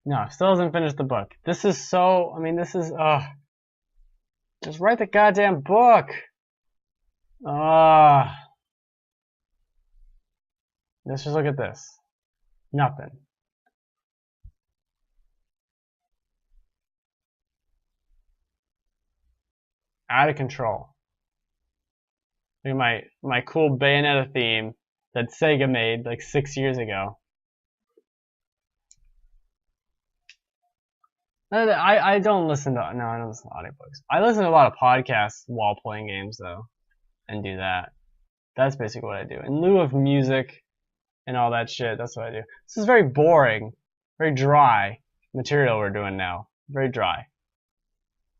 No, still hasn't finished the book. This is so, I mean, this is, just write the goddamn book! Let's just look at this. Nothing. Out of control. Look at my cool Bayonetta theme that Sega made like 6 years ago. I don't listen to, no, I don't listen to audiobooks. I listen to a lot of podcasts while playing games though, and do that. That's basically what I do. In lieu of music and all that shit, that's what I do. This is very boring, very dry material we're doing now. Very dry.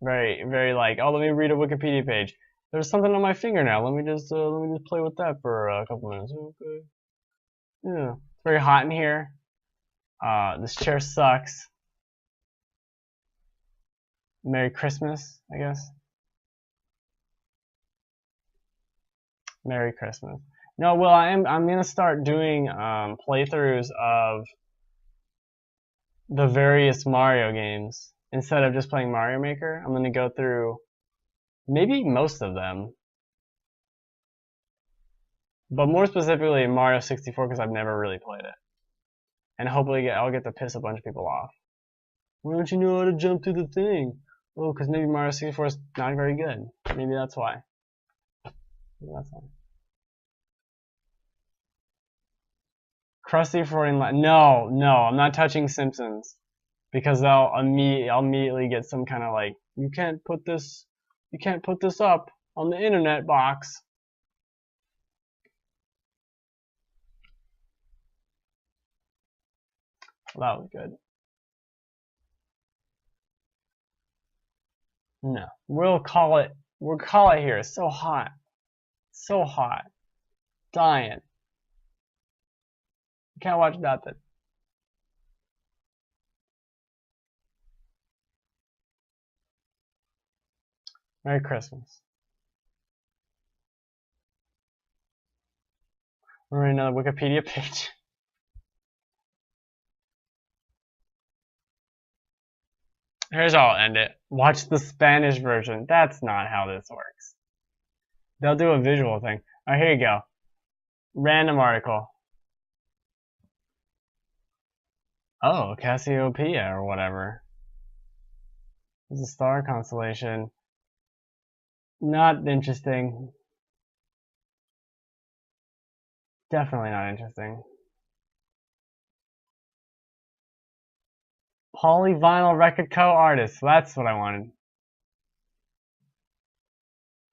Very, very like, oh, let me read a Wikipedia page. There's something on my finger now. Let me just play with that for a couple minutes. Okay. Yeah. It's very hot in here. This chair sucks. Merry Christmas, I guess. Merry Christmas. No, well, I'm gonna start doing playthroughs of the various Mario games instead of just playing Mario Maker. I'm gonna go through maybe most of them, but more specifically Mario 64 because I've never really played it, and hopefully I'll get to piss a bunch of people off. Why don't you know how to jump through the thing? Oh, because maybe Mario 64 is not very good. Maybe that's why. Maybe that's why. Krusty for no, I'm not touching Simpsons because I'll immediately get some kind of like you can't put this up on the internet box. Well, that was good. No, we'll call it here. It's so hot, so hot, dying. Can't watch nothing. Merry Christmas. We're in another Wikipedia page. Here's how I'll end it. Watch the Spanish version. That's not how this works. They'll do a visual thing. Oh, here you go. Random article. Oh, Cassiopeia or whatever. It's a star constellation. Not interesting. Definitely not interesting. Polyvinyl record co-artist. That's what I wanted.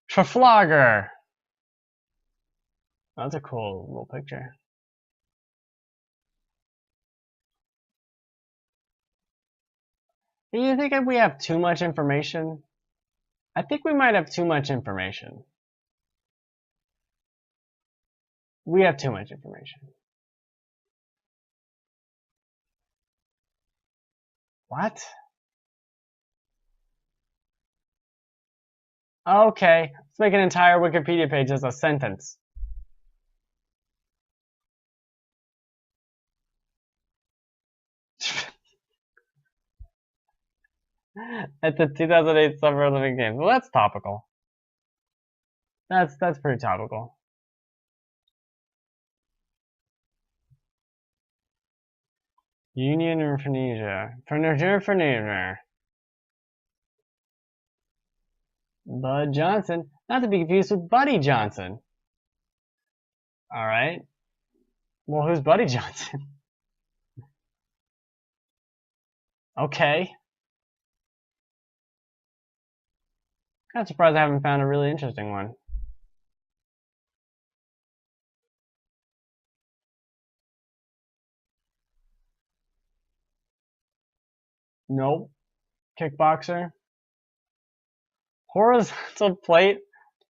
Trafalgar. That's a cool little picture. Do you think we have too much information? I think we might have too much information. We have too much information. What? Okay, let's make an entire Wikipedia page as a sentence. At the 2008 Summer Olympic Games. Well, that's topical. That's pretty topical. Union or Phoenicia? Phoenicia. Bud Johnson, not to be confused with Buddy Johnson. All right. Well, who's Buddy Johnson? Okay. Kind of surprised I haven't found a really interesting one. Nope. Kickboxer. Horizontal plate.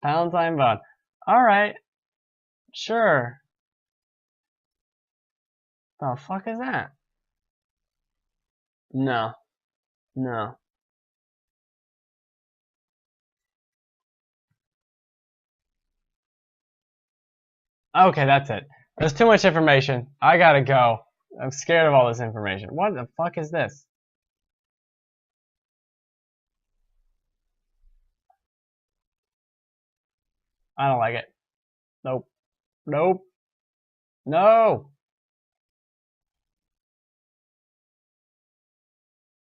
Palatine bond. Alright. Sure. The fuck is that? No. No. Okay, that's it. There's too much information. I gotta go. I'm scared of all this information. What the fuck is this? I don't like it. Nope. Nope. No!